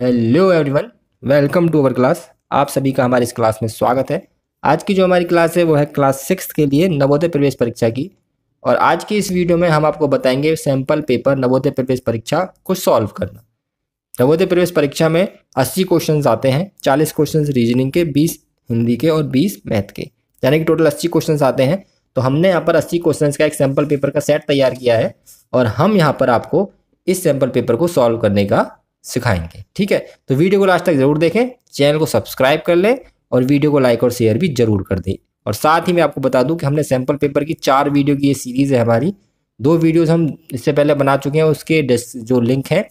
Hello everyone, welcome to our class. आप सभी का हमारी इस क्लास में स्वागत है। आज की जो हमारी क्लास है वो है क्लास 6 के लिए नवोदय प्रवेश परीक्षा की। और आज की इस वीडियो में हम आपको बताएंगे सैंपल पेपर नवोदय प्रवेश परीक्षा को सॉल्व करना। नवोदय प्रवेश परीक्षा में 80 क्वेश्चंस आते हैं, 40 क्वेश्चंस रीजनिंग के, 20 हिंदी के और 20 मैथ के, यानी कि टोटल 80 क्वेश्चंस आते हैं। तो हमने यहाँ पर 80 क्वेश्चंस का एक सैंपल पेपर का सेट तैयार किया है और हम यहाँ पर आपको इस सैंपल पेपर को सॉल्व करने का सिखाएंगे। ठीक है, तो वीडियो को लास्ट तक जरूर देखें, चैनल को सब्सक्राइब कर लें और वीडियो को लाइक और शेयर भी जरूर कर दें। और साथ ही मैं आपको बता दूं कि हमने सैंपल पेपर की 4 वीडियो की ये सीरीज़ है हमारी। 2 वीडियोज़ हम इससे पहले बना चुके हैं, उसके जो लिंक है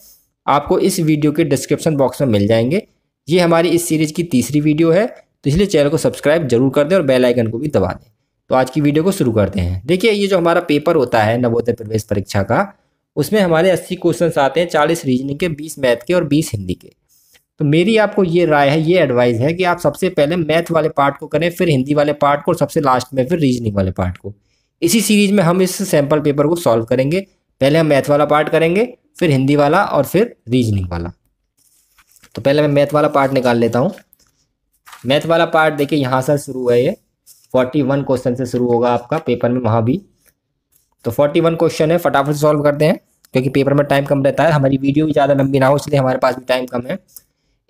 आपको इस वीडियो के डिस्क्रिप्शन बॉक्स में मिल जाएंगे। ये हमारी इस सीरीज़ की तीसरी वीडियो है, तो इसलिए चैनल को सब्सक्राइब जरूर कर दें और बेल आइकन को भी दबा दें। तो आज की वीडियो को शुरू करते हैं। देखिए, ये जो हमारा पेपर होता है नवोदय प्रवेश परीक्षा का, उसमें हमारे 80 क्वेश्चंस आते हैं, 40 रीजनिंग के, 20 मैथ के और 20 हिंदी के। तो मेरी आपको ये राय है, ये एडवाइस है कि आप सबसे पहले मैथ वाले पार्ट को करें, फिर हिंदी वाले पार्ट को और सबसे लास्ट में फिर रीजनिंग वाले पार्ट को। इसी सीरीज में हम इस सैंपल पेपर को सॉल्व करेंगे। पहले हम मैथ वाला पार्ट करेंगे, फिर हिंदी वाला और फिर रीजनिंग वाला। तो पहले मैं मैथ वाला पार्ट निकाल लेता हूँ। मैथ वाला पार्ट देखिए यहाँ से शुरू है, ये 41 क्वेश्चन से शुरू होगा आपका पेपर में, वहाँ भी। तो 41 क्वेश्चन है, फटाफट से सॉल्व करते हैं क्योंकि पेपर में टाइम कम रहता है, हमारी वीडियो भी ज़्यादा लंबी ना हो, इसलिए हमारे पास भी टाइम कम है।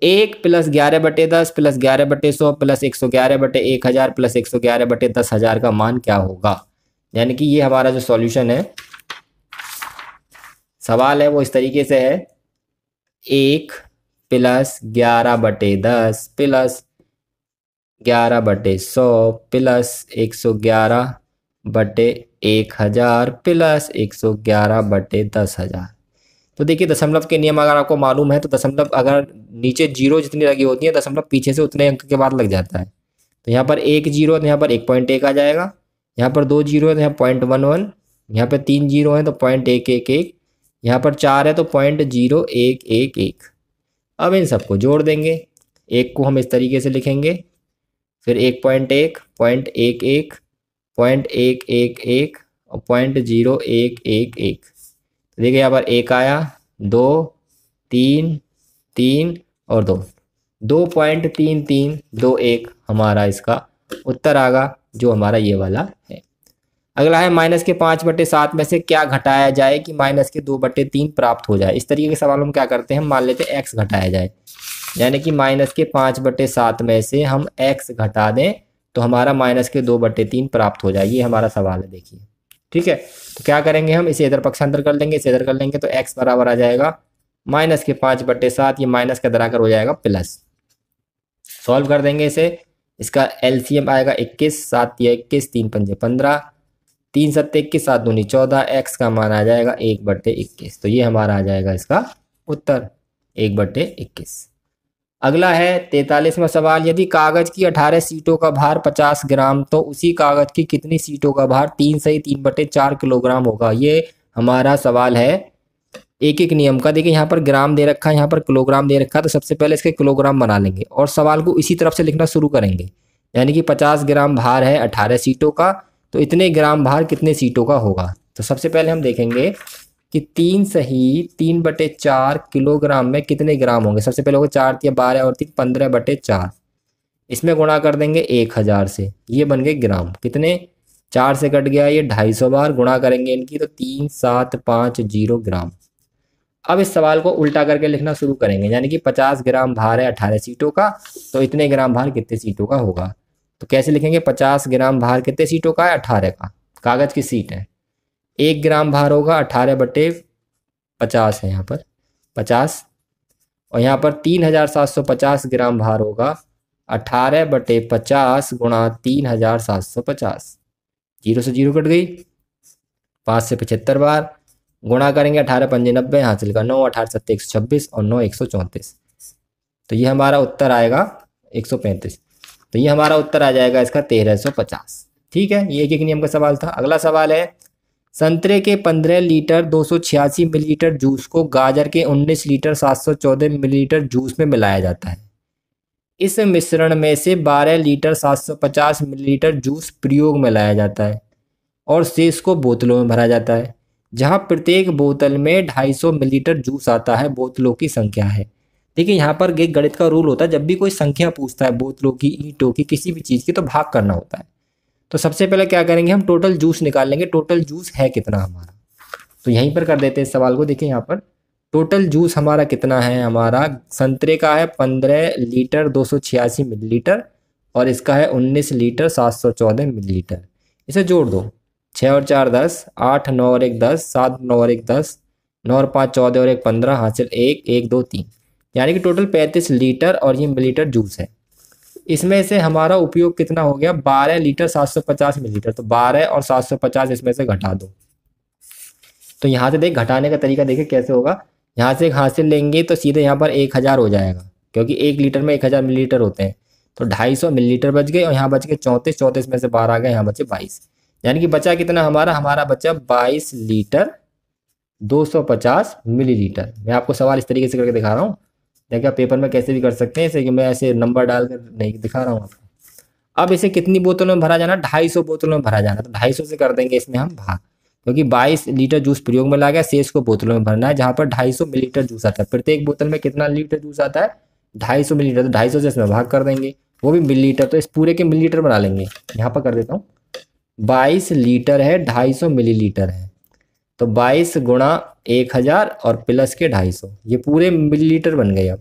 1 + 11/10 + 11/100 + 111/1000 + 111/10,000 का मान क्या होगा। यानी कि ये हमारा जो सॉल्यूशन है, सवाल है वो इस तरीके से है। 1 + 11/10 + 11/100 + 111/1000 + 111/10,000। तो देखिए, दशमलव के नियम अगर आपको मालूम है तो दशमलव अगर नीचे जीरो जितनी लगी होती है, दशमलव पीछे से उतने अंक के बाद लग जाता है। तो यहाँ पर 1 जीरो है तो यहाँ पर 1.1 आ जाएगा, यहाँ पर 2 जीरो है तो यहाँ 0.11, यहाँ पर 3 जीरो है तो 0.111, यहाँ पर 4 है तो 0.0111। अब इन सबको जोड़ देंगे। एक को हम इस तरीके से लिखेंगे, फिर 1.1, 0.11, 0.111 और 0.0111। देखिए यहाँ पर 1 आया, 2, 3, 3 और 2, 2.3321 हमारा इसका उत्तर आगा, जो हमारा ये वाला है। अगला है माइनस के 5/7 में से क्या घटाया जाए कि माइनस के 2/3 प्राप्त हो जाए। इस तरीके के सवाल हम क्या करते हैं, हम मान लेते हैं x घटाया जाए, यानी कि माइनस के 5/7 में से हम x घटा दें तो हमारा माइनस के 2/3 प्राप्त हो जाए। ये हमारा सवाल है, देखिए। ठीक है, तो क्या करेंगे, हम इसे इधर पक्षांतर कर लेंगे, इसे इधर कर लेंगे तो x बराबर आ जाएगा माइनस के 5/7, ये माइनस का दराकर हो जाएगा प्लस। सॉल्व कर देंगे इसे, इसका एलसीएम आएगा 21, 7 या 21, 3 पंजे 15, 3 सत्ते 21, 7 दूनी 14, x का मान आ जाएगा 1/21। तो ये हमारा आ जाएगा इसका उत्तर 1/21। अगला है 43वां सवाल। यदि कागज की 18 सीटों का भार 50 ग्राम तो उसी कागज की कितनी सीटों का भार 3 सही 3/4 किलोग्राम होगा। ये हमारा सवाल है एक एक नियम का। देखिए यहाँ पर ग्राम दे रखा है, यहाँ पर किलोग्राम दे रखा है, तो सबसे पहले इसके किलोग्राम बना लेंगे और सवाल को इसी तरफ से लिखना शुरू करेंगे। यानी कि 50 ग्राम भार है 18 सीटों का, तो इतने ग्राम भार कितने सीटों का होगा। तो सबसे पहले हम देखेंगे कि 3 सही 3/4 किलोग्राम में कितने ग्राम होंगे। सबसे पहले होगा 4 या 12 और 3 15/4, इसमें गुणा कर देंगे 1000 से, ये बन गए ग्राम। कितने, 4 से कट गया ये 250 बार, गुणा करेंगे इनकी तो 3750 ग्राम। अब इस सवाल को उल्टा करके लिखना शुरू करेंगे, यानी कि 50 ग्राम भार है 18 सीटों का, तो इतने ग्राम भार कितने सीटों का होगा। तो कैसे लिखेंगे, 50 ग्राम भार कितने सीटों का है, 18 का, कागज की सीट है। 1 ग्राम भार होगा 18/50 है यहाँ पर 50, और यहाँ पर 3750 ग्राम भार होगा 18/50 गुणा 3750। जीरो से जीरो कट गई, 5 से 75 बार, गुणा करेंगे 18 पंजे 90, हासिल का 9, 18 सत्ते 126 और 9 134। तो ये हमारा उत्तर आएगा 135। तो ये हमारा उत्तर आ जाएगा इसका 1350। ठीक है, ये एक एक नियम का सवाल था। अगला सवाल है, संतरे के 15 लीटर 286 मिलीलीटर जूस को गाजर के 19 लीटर 714 मिलीलीटर जूस में मिलाया जाता है। इस मिश्रण में से 12 लीटर 750 मिलीलीटर जूस प्रयोग में लाया जाता है और शेष को बोतलों में भरा जाता है। जहां प्रत्येक बोतल में 250 मिलीलीटर जूस आता है, बोतलों की संख्या है। देखिए यहाँ पर एक गणित का रूल होता है, जब भी कोई संख्या पूछता है बोतलों की, ईंटों की, किसी भी चीज़ की, तो भाग करना होता है। तो सबसे पहले क्या करेंगे, हम टोटल जूस निकाल लेंगे, टोटल जूस है कितना हमारा। तो यहीं पर कर देते हैं इस सवाल को। देखिए यहाँ पर टोटल जूस हमारा कितना है, हमारा संतरे का है 15 लीटर 286 मिलीलीटर, और इसका है 19 लीटर 714 मिलीलीटर। इसे जोड़ दो, 6 और 4 10, 8 9 और 1 10, 7 9 और 1 10, 9 और 5 14 और 1 15, हासिल 1 1 2 3, यानी कि टोटल 35 लीटर और ये मिलीलीटर जूस है। इसमें से हमारा उपयोग कितना हो गया, 12 लीटर 750 मिलीलीटर। तो 12 और 750 इसमें से घटा दो। तो यहाँ से देख घटाने का तरीका देखिए कैसे होगा। यहाँ से एक हासिल लेंगे तो सीधे यहाँ पर 1000 हो जाएगा, क्योंकि 1 लीटर में 1000 मिलीलीटर होते हैं। तो 250 मिलीलीटर बच गए, और यहाँ बच गए 34, 34 में से 12 आ गए, यहाँ बचे 22, यानी कि बचा कितना हमारा बचा 22 लीटर 250 मिलीलीटर। मैं आपको सवाल इस तरीके से करके दिखा रहा हूँ, देखिए आप पेपर में कैसे भी कर सकते हैं, इसे कि मैं ऐसे नंबर डालकर नहीं दिखा रहा हूँ आपको। अब इसे कितनी बोतलों में भरा जाना, 250 बोतलों में भरा जाना। तो 250 से कर देंगे इसमें हम भाग, क्योंकि 22 लीटर जूस प्रयोग में ला गया, शेष को बोतलों में भरना है, जहाँ पर 250 मिलीलीटर जूस आता है। प्रत्येक बोतल में कितना लीटर जूस आता है, 250 मिलीलीटर। तो 250 से इसमें भाग कर देंगे, वो भी मिलीलीटर, तो इस पूरे के मिलीलीटर बना लेंगे। यहाँ पर कर देता हूँ, 22 लीटर है, 250 मिलीलीटर है, तो 22 गुणा 1000 और प्लस के 250, ये पूरे मिलीलीटर बन गए। अब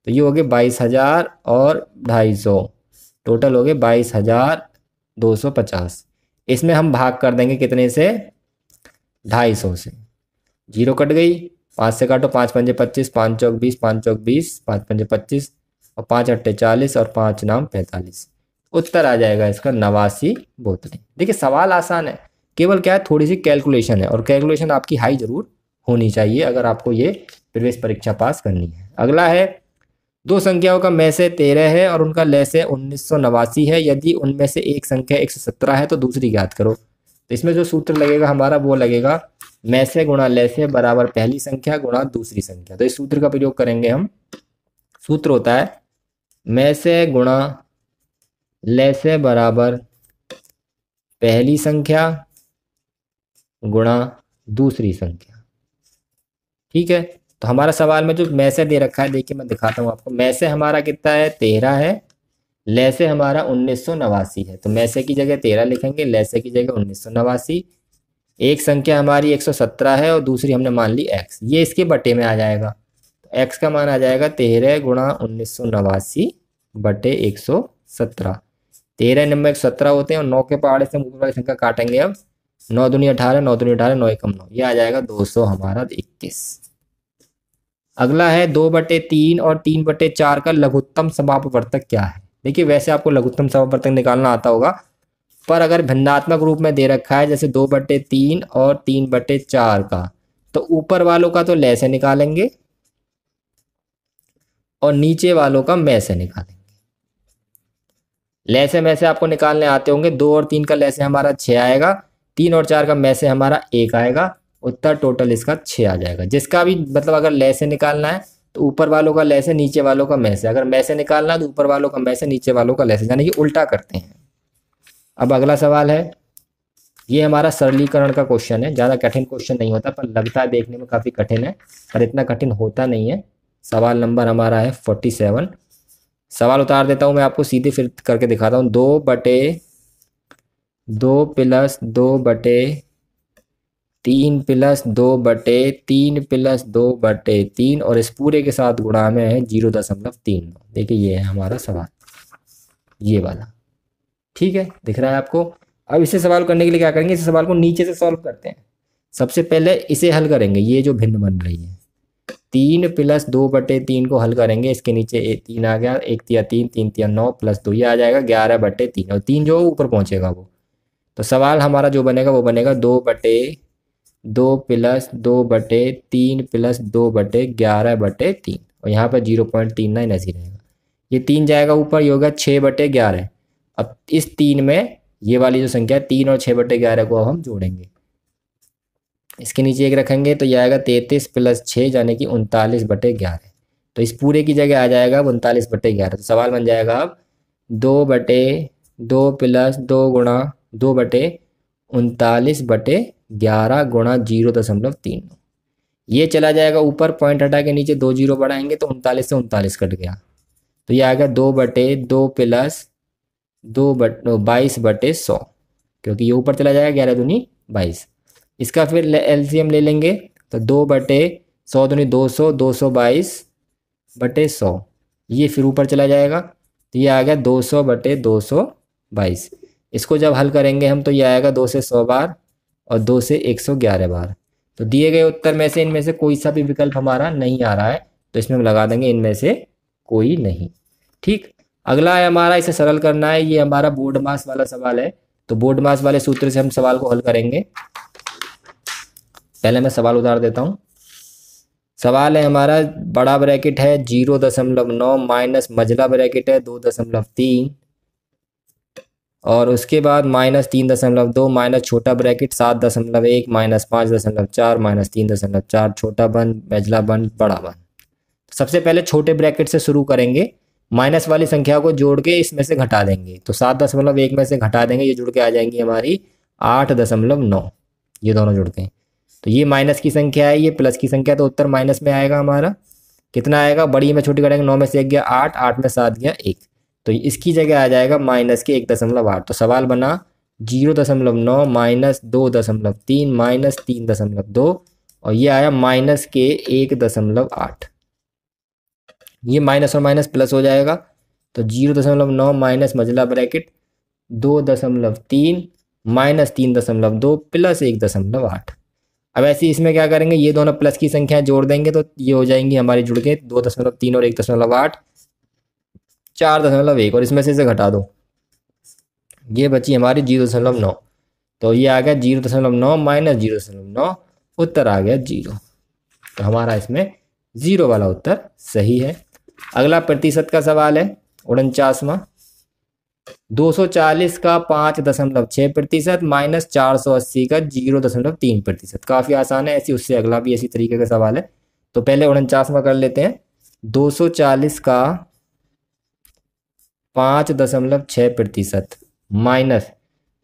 तो ये हो गए 22,000 और 250, टोटल हो गए 22,250। इसमें हम भाग कर देंगे कितने से, 250 से। जीरो कट गई, 5 से काटो, 5 पंजे 25, 5 चौक 20, 5 चौक 20, 5 पंजे 25, और 5 अट्ठे 40, और 5 नाम 45। उत्तर आ जाएगा इसका 89 बोतलें। देखिए सवाल आसान है, केवल क्या है, थोड़ी सी कैलकुलेशन है, और कैलकुलेशन आपकी हाई जरूर होनी चाहिए अगर आपको ये प्रवेश परीक्षा पास करनी है। अगला है, दो संख्याओं का में से 13 है और उनका लय से 1989 है। यदि उनमें से एक संख्या 117 है तो दूसरी ज्ञात करो। तो इसमें जो सूत्र लगेगा हमारा वो लगेगा, में से गुणा लय से बराबर पहली संख्या गुणा दूसरी संख्या। तो इस सूत्र का प्रयोग करेंगे हम। सूत्र होता है में से गुणा लय से बराबर पहली संख्या गुणा दूसरी संख्या। ठीक है, तो हमारा सवाल में जो में से दे रखा है, देखिए मैं दिखाता हूँ आपको। में से हमारा कितना है, 13 है, लय से हमारा 1989 है। तो में से की जगह 13 लिखेंगे, लय से की जगह 1989। एक संख्या हमारी 117 है और दूसरी हमने मान ली x, ये इसके बटे में आ जाएगा। तो x का मान आ जाएगा 13 गुणा 1989 बटे 117। 13 नंबर 117 होते हैं, और 9 के पहाड़े से हम ऊपर वाली संख्या काटेंगे। अब 9 दूनी 18, 9 दूनी 18, 9 एकम 9, ये आ जाएगा 200 हमारा 21। अगला है 2/3 और 3/4 का लघुत्तम समापवर्तक क्या है। देखिए वैसे आपको लघुत्तम समापवर्तक निकालना आता होगा, पर अगर भिन्नात्मक रूप में दे रखा है जैसे 2/3 और 3/4 का, तो ऊपर वालों का तो लय से निकालेंगे और नीचे वालों का में से निकालेंगे। लय से में से आपको निकालने आते होंगे। 2 और 3 का लय से हमारा 6 आएगा, 3 और 4 का में से हमारा 1 आएगा। उत्तर टोटल इसका 6 आ जाएगा। जिसका भी मतलब अगर लय से निकालना है तो ऊपर वालों का लय से, नीचे वालों का में से। अगर में से निकालना है तो ऊपर वालों का में से, नीचे वालों का लय से, यानी कि उल्टा करते हैं। अब अगला सवाल है, ये हमारा सरलीकरण का क्वेश्चन है, ज़्यादा कठिन क्वेश्चन नहीं होता, पर लगता है देखने में काफ़ी कठिन है, पर इतना कठिन होता नहीं है। सवाल नंबर हमारा है 47। सवाल उतार देता हूँ मैं आपको, सीधे फिर करके दिखाता हूँ। 2/2 प्लस 2/3 प्लस 2/3 प्लस 2/3, और इस पूरे के साथ गुणा में है 0.39। देखिए ये है हमारा सवाल, ये वाला। ठीक है, दिख रहा है आपको। अब इसे सवाल करने के लिए क्या करेंगे, इस सवाल को नीचे से सॉल्व करते हैं। सबसे पहले इसे हल करेंगे, ये जो भिन्न बन रही है 3 प्लस 2/3 को हल करेंगे। इसके नीचे 3 आ गया, 1 तिया 3, 3 तिया 9 प्लस 2, ये आ जाएगा 11/3, और 3 जो ऊपर पहुंचेगा वो। तो सवाल हमारा जो बनेगा वो बनेगा 2/2 प्लस 2/3 प्लस 2/11/3, और यहाँ पर 0.39 ऐसे रहेगा। ये 3 जाएगा ऊपर, ये होगा 6/11। अब इस 3 में ये वाली जो संख्या 3 और 6/11 को हम जोड़ेंगे। इसके नीचे 1 रखेंगे तो ये आएगा 33 प्लस 6, यानी कि 39/11। तो इस पूरे की जगह आ जाएगा 39/11। तो सवाल बन जाएगा अब 2/2 प्लस 2 गुणा 2/39/11 गुणा 0.39। ये चला जाएगा ऊपर, पॉइंट हटा के नीचे 2 जीरो बढ़ाएंगे तो 39 से 39 कट गया, तो ये आ गया 2/2 प्लस 22/100, क्योंकि ये ऊपर चला जाएगा 11 दूनी 22। इसका फिर एलसीएम ले लेंगे तो 2/100 दूनी 200, 222/100, ये फिर ऊपर चला जाएगा तो ये आ गया 200/222। इसको जब हल करेंगे हम तो ये आएगा 2 से 100 बार और 2 से 111 बार। तो दिए गए उत्तर में से इनमें से कोई सा भी विकल्प हमारा नहीं आ रहा है, तो इसमें हम लगा देंगे इनमें से कोई नहीं। ठीक, अगला है हमारा, इसे सरल करना है, ये हमारा बोर्ड मास वाला सवाल है। तो बोर्ड मास वाले सूत्र से हम सवाल को हल करेंगे। पहले मैं सवाल उतार देता हूँ। सवाल है हमारा, बड़ा ब्रैकेट है 0.9 माइनस मझला ब्रैकेट है 2.3 और उसके बाद -3.2 माइनस छोटा ब्रैकेट 7.1 माइनस 5.4 माइनस 3.4, छोटा बंद मझला बंद बड़ा बंद। सबसे पहले छोटे ब्रैकेट से शुरू करेंगे, माइनस वाली संख्या को जोड़ के इसमें से घटा देंगे, तो 7.1 में से घटा देंगे, ये जुड़ के आ जाएंगी हमारी 8.9, ये दोनों जुड़ के। तो ये माइनस की संख्या है, ये प्लस की संख्या, तो उत्तर माइनस में आएगा हमारा। कितना आएगा, बड़ी में छोटी करेंगे, 9 में से 1 गया 8, 8 में 7 गया 1, तो इसकी जगह आ जाएगा माइनस के 1.8। तो सवाल बना 0.9 माइनस 2.3 माइनस 3.2 और ये आया माइनस के 1.8। ये माइनस और माइनस प्लस हो जाएगा, तो 0.9 माइनस मझला ब्रैकेट 2.3 माइनस 3.2 प्लस 1.8। अब ऐसे ही इसमें क्या करेंगे, ये दोनों प्लस की संख्या जोड़ देंगे तो ये हो जाएंगी हमारी जुड़ के 2.3 और 1.8 4.1 और इसमें से इसे घटा दो, ये बची हमारी 0.9। तो ये आ गया 0.9 माइनस 0.9, उत्तर आ गया 0। तो हमारा इसमें 0 वाला उत्तर सही है। अगला प्रतिशत का सवाल है 49वां। 240 का 5.6% माइनस 480 का 0.3%। काफ़ी आसान है, ऐसी उससे अगला भी इसी तरीके का सवाल है। तो पहले 49वां कर लेते हैं। 240 का 5.6% माइनस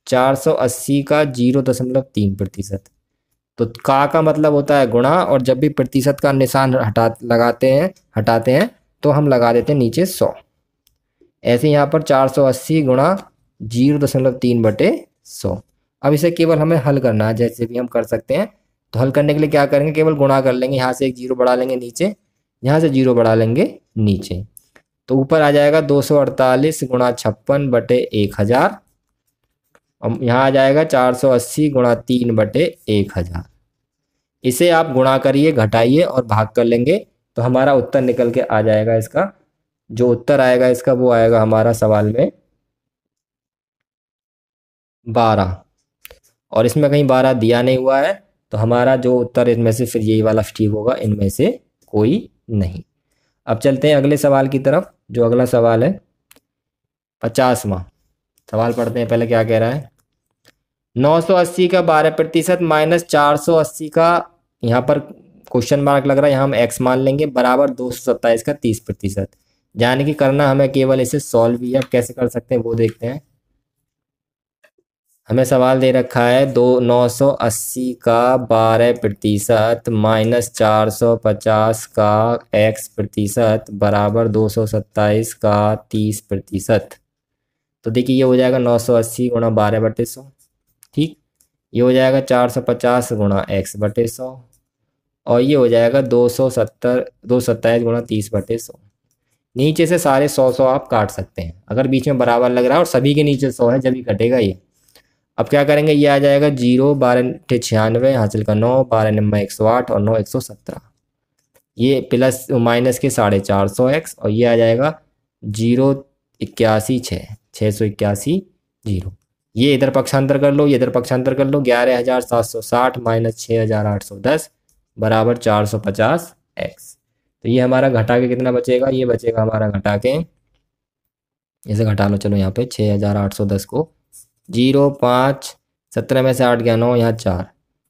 480 का 0.3%। तो का मतलब होता है गुणा, और जब भी प्रतिशत का निशान हटाते हैं तो हम लगा देते हैं नीचे 100। ऐसे यहाँ पर 480 गुणा 0.3/100। अब इसे केवल हमें हल करना है, जैसे भी हम कर सकते हैं। तो हल करने के लिए क्या करेंगे, केवल गुणा कर लेंगे, यहाँ से एक 0 बढ़ा लेंगे नीचे, यहाँ से 0 बढ़ा लेंगे नीचे, तो ऊपर आ जाएगा 248 गुणा 56/1000 और यहाँ आ जाएगा 480 गुणा 3/1000। इसे आप गुणा करिए, घटाइए और भाग कर लेंगे तो हमारा उत्तर निकल के आ जाएगा। इसका जो उत्तर आएगा इसका वो आएगा हमारा सवाल में 12, और इसमें कहीं 12 दिया नहीं हुआ है, तो हमारा जो उत्तर इनमें से फिर यही वाला ठीक होगा, इनमें से कोई नहीं। अब चलते हैं अगले सवाल की तरफ। जो अगला सवाल है 50वां सवाल पढ़ते हैं। पहले क्या कह रहा है, 980 का 12% माइनस 480 का, यहाँ पर क्वेश्चन मार्क लग रहा है, यहाँ हम x मान लेंगे, बराबर 227 का 30%। यानी कि करना हमें केवल इसे सॉल्व ही है। कैसे कर सकते हैं वो देखते हैं। हमें सवाल दे रखा है 980 का 12% माइनस 450 का x% बराबर 227 का 30%। तो देखिए ये हो जाएगा 980 गुणा 12/100, ठीक। ये हो जाएगा 450 गुणा x/100 और ये हो जाएगा 227 गुणा 30/100। नीचे से सारे 100 आप काट सकते हैं, अगर बीच में बराबर लग रहा है और सभी के नीचे 100 है जब ही कटेगा ये। अब क्या करेंगे, ये आ जाएगा 0 12 96, हासिल का 9, 12 9 108 और 9 117। ये प्लस माइनस के 450x और ये आ जाएगा 0 81 681 0। ये इधर पक्षांतर कर लो, ये इधर पक्षांतर कर लो, 11760 माइनस 6810 बराबर 450x। तो ये हमारा घटा के कितना बचेगा, ये बचेगा हमारा घटा के, इसे घटा लो चलो यहाँ पे 6810 को 0 5 17 में से 8 गया 9, यहाँ 4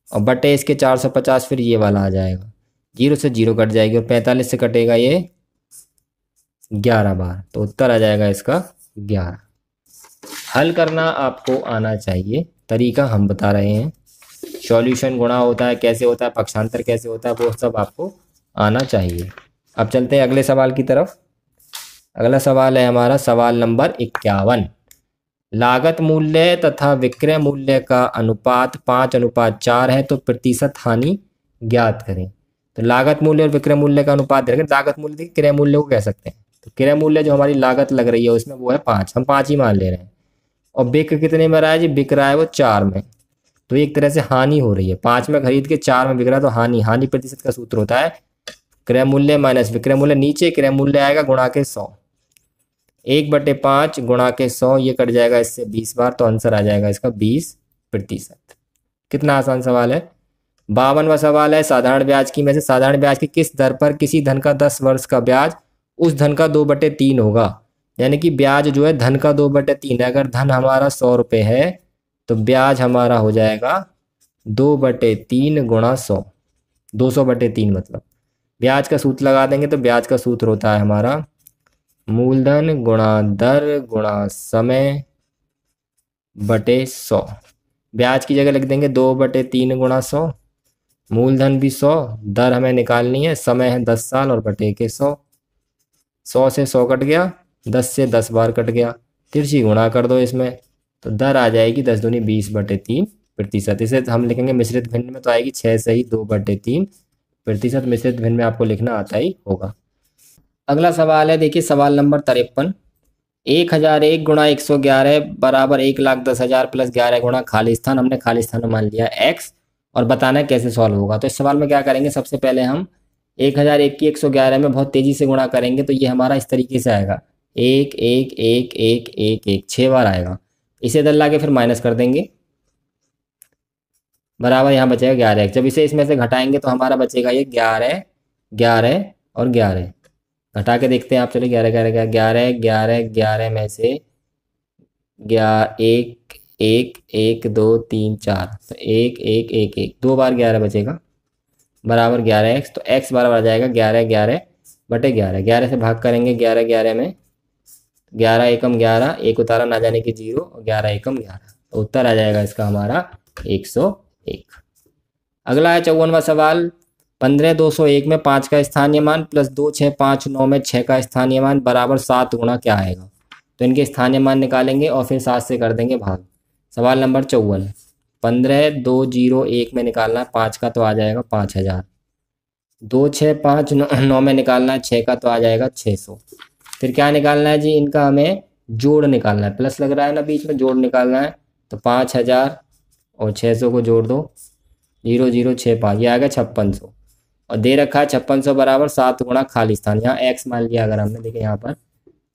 और बटे इसके 450, फिर ये वाला आ जाएगा, 0 से 0 कट जाएगी और 45 से कटेगा ये 11 बार। तो उत्तर आ जाएगा इसका 11। हल करना आपको आना चाहिए, तरीका हम बता रहे हैं। सॉल्यूशन गुणा होता है कैसे होता है, पक्षांतर कैसे होता है, वो सब आपको आना चाहिए। अब चलते हैं अगले सवाल की तरफ। अगला सवाल है हमारा सवाल नंबर 51। लागत मूल्य तथा विक्रय मूल्य का अनुपात 5:4 है तो प्रतिशत हानि ज्ञात करें। तो लागत मूल्य और विक्रय मूल्य का अनुपात देखें। लागत मूल्य देखिए क्रय मूल्य को कह सकते हैं, तो क्रय मूल्य जो हमारी लागत लग रही है उसमें वो है 5, हम 5 ही मान ले रहे हैं। और बिक कितने में रहा है जी, बिक रहा है वो 4 में, तो एक तरह से हानि हो रही है। 5 में खरीद के 4 में बिक रहा है तो हानि, हानि प्रतिशत का सूत्र होता है क्रय मूल्य माइनस विक्रय मूल्य, नीचे क्रय मूल्य आएगा गुणा के 100, 1/5 गुणा के 100, ये कट जाएगा इससे 20 बार, तो आंसर आ जाएगा इसका 20%। कितना आसान सवाल है। 52वां सवाल है साधारण ब्याज की में से साधारण ब्याज की किस दर पर किसी धन का 10 वर्ष का ब्याज उस धन का 2/3 होगा। यानी कि ब्याज जो है धन का 2/3 है। अगर धन हमारा 100 रुपये है तो ब्याज हमारा हो जाएगा 2/3 गुणा 100, 200/3 मतलब। ब्याज का सूत्र लगा देंगे तो ब्याज का सूत्र होता है हमारा मूलधन गुणा दर गुणा समय बटे 100। ब्याज की जगह लिख देंगे 2/3 गुणा 100, मूलधन भी 100, दर हमें निकालनी है, समय है 10 साल और बटे के 100, 100 से 100 कट गया, 10 से 10 बार कट गया, तिरछी गुणा कर दो इसमें, तो दर आ जाएगी 10 दूनी 20/3%। इसे हम लिखेंगे मिश्रित भिन्न में तो आएगी 6 से ही 2/3%। मिश्रित भिन्न में आपको लिखना आता ही होगा। अगला सवाल है देखिए सवाल नंबर 53। 1001 गुणा 111 बराबर 1,10,000 प्लस 11 गुणा खाली स्थान, हमने खाली स्थान में मान लिया x और बताना है कैसे सॉल्व होगा। तो इस सवाल में क्या करेंगे, सबसे पहले हम 1001 की 111 में बहुत तेजी से गुणा करेंगे तो ये हमारा इस तरीके से आएगा 1 1 1 1 1 1 6 बार आएगा। इसे इधर ला के फिर माइनस कर देंगे, बराबर यहाँ बचेगा 11। जब इसे इसमें से घटाएंगे तो हमारा बचेगा ये 11 11 और 11। घटा के देखते हैं आप, चलिए 11 11 11 11 11 में से 1 1 1 2 3 4, तो 1 1 1 1 2 बार 11 बचेगा, बराबर 11x। तो x बराबर आ जाएगा 11 11 बटे 11। 11 से भाग करेंगे 11 11 में, 11 एकम 11, एक उतारा ना जाने की 0 और 11 एकम 11, तो उत्तर आ जाएगा इसका हमारा 101। अगला है 54वां सवाल। 15,201 में 5 का स्थानीय मान प्लस 2,659 में 6 का स्थानीय मान बराबर 7 गुणा क्या आएगा। तो इनके स्थानीय मान निकालेंगे और फिर 7 से कर देंगे भाग। सवाल नंबर 54। 15,201 में निकालना है 5 का तो आ जाएगा 5,000, 2,659 में निकालना है 6 का तो आ जाएगा 600। फिर क्या निकालना है जी, इनका हमें जोड़ निकालना है, प्लस लग रहा है ना बीच में, जोड़ निकालना है। तो 5,000 और 600 को जोड़ दो, 0 0 6 5, ये आ गया 5600। और दे रखा है 5600 बराबर 7 गुणा खाली स्थान, यहाँ x मान लिया अगर हमने, देखिए यहाँ पर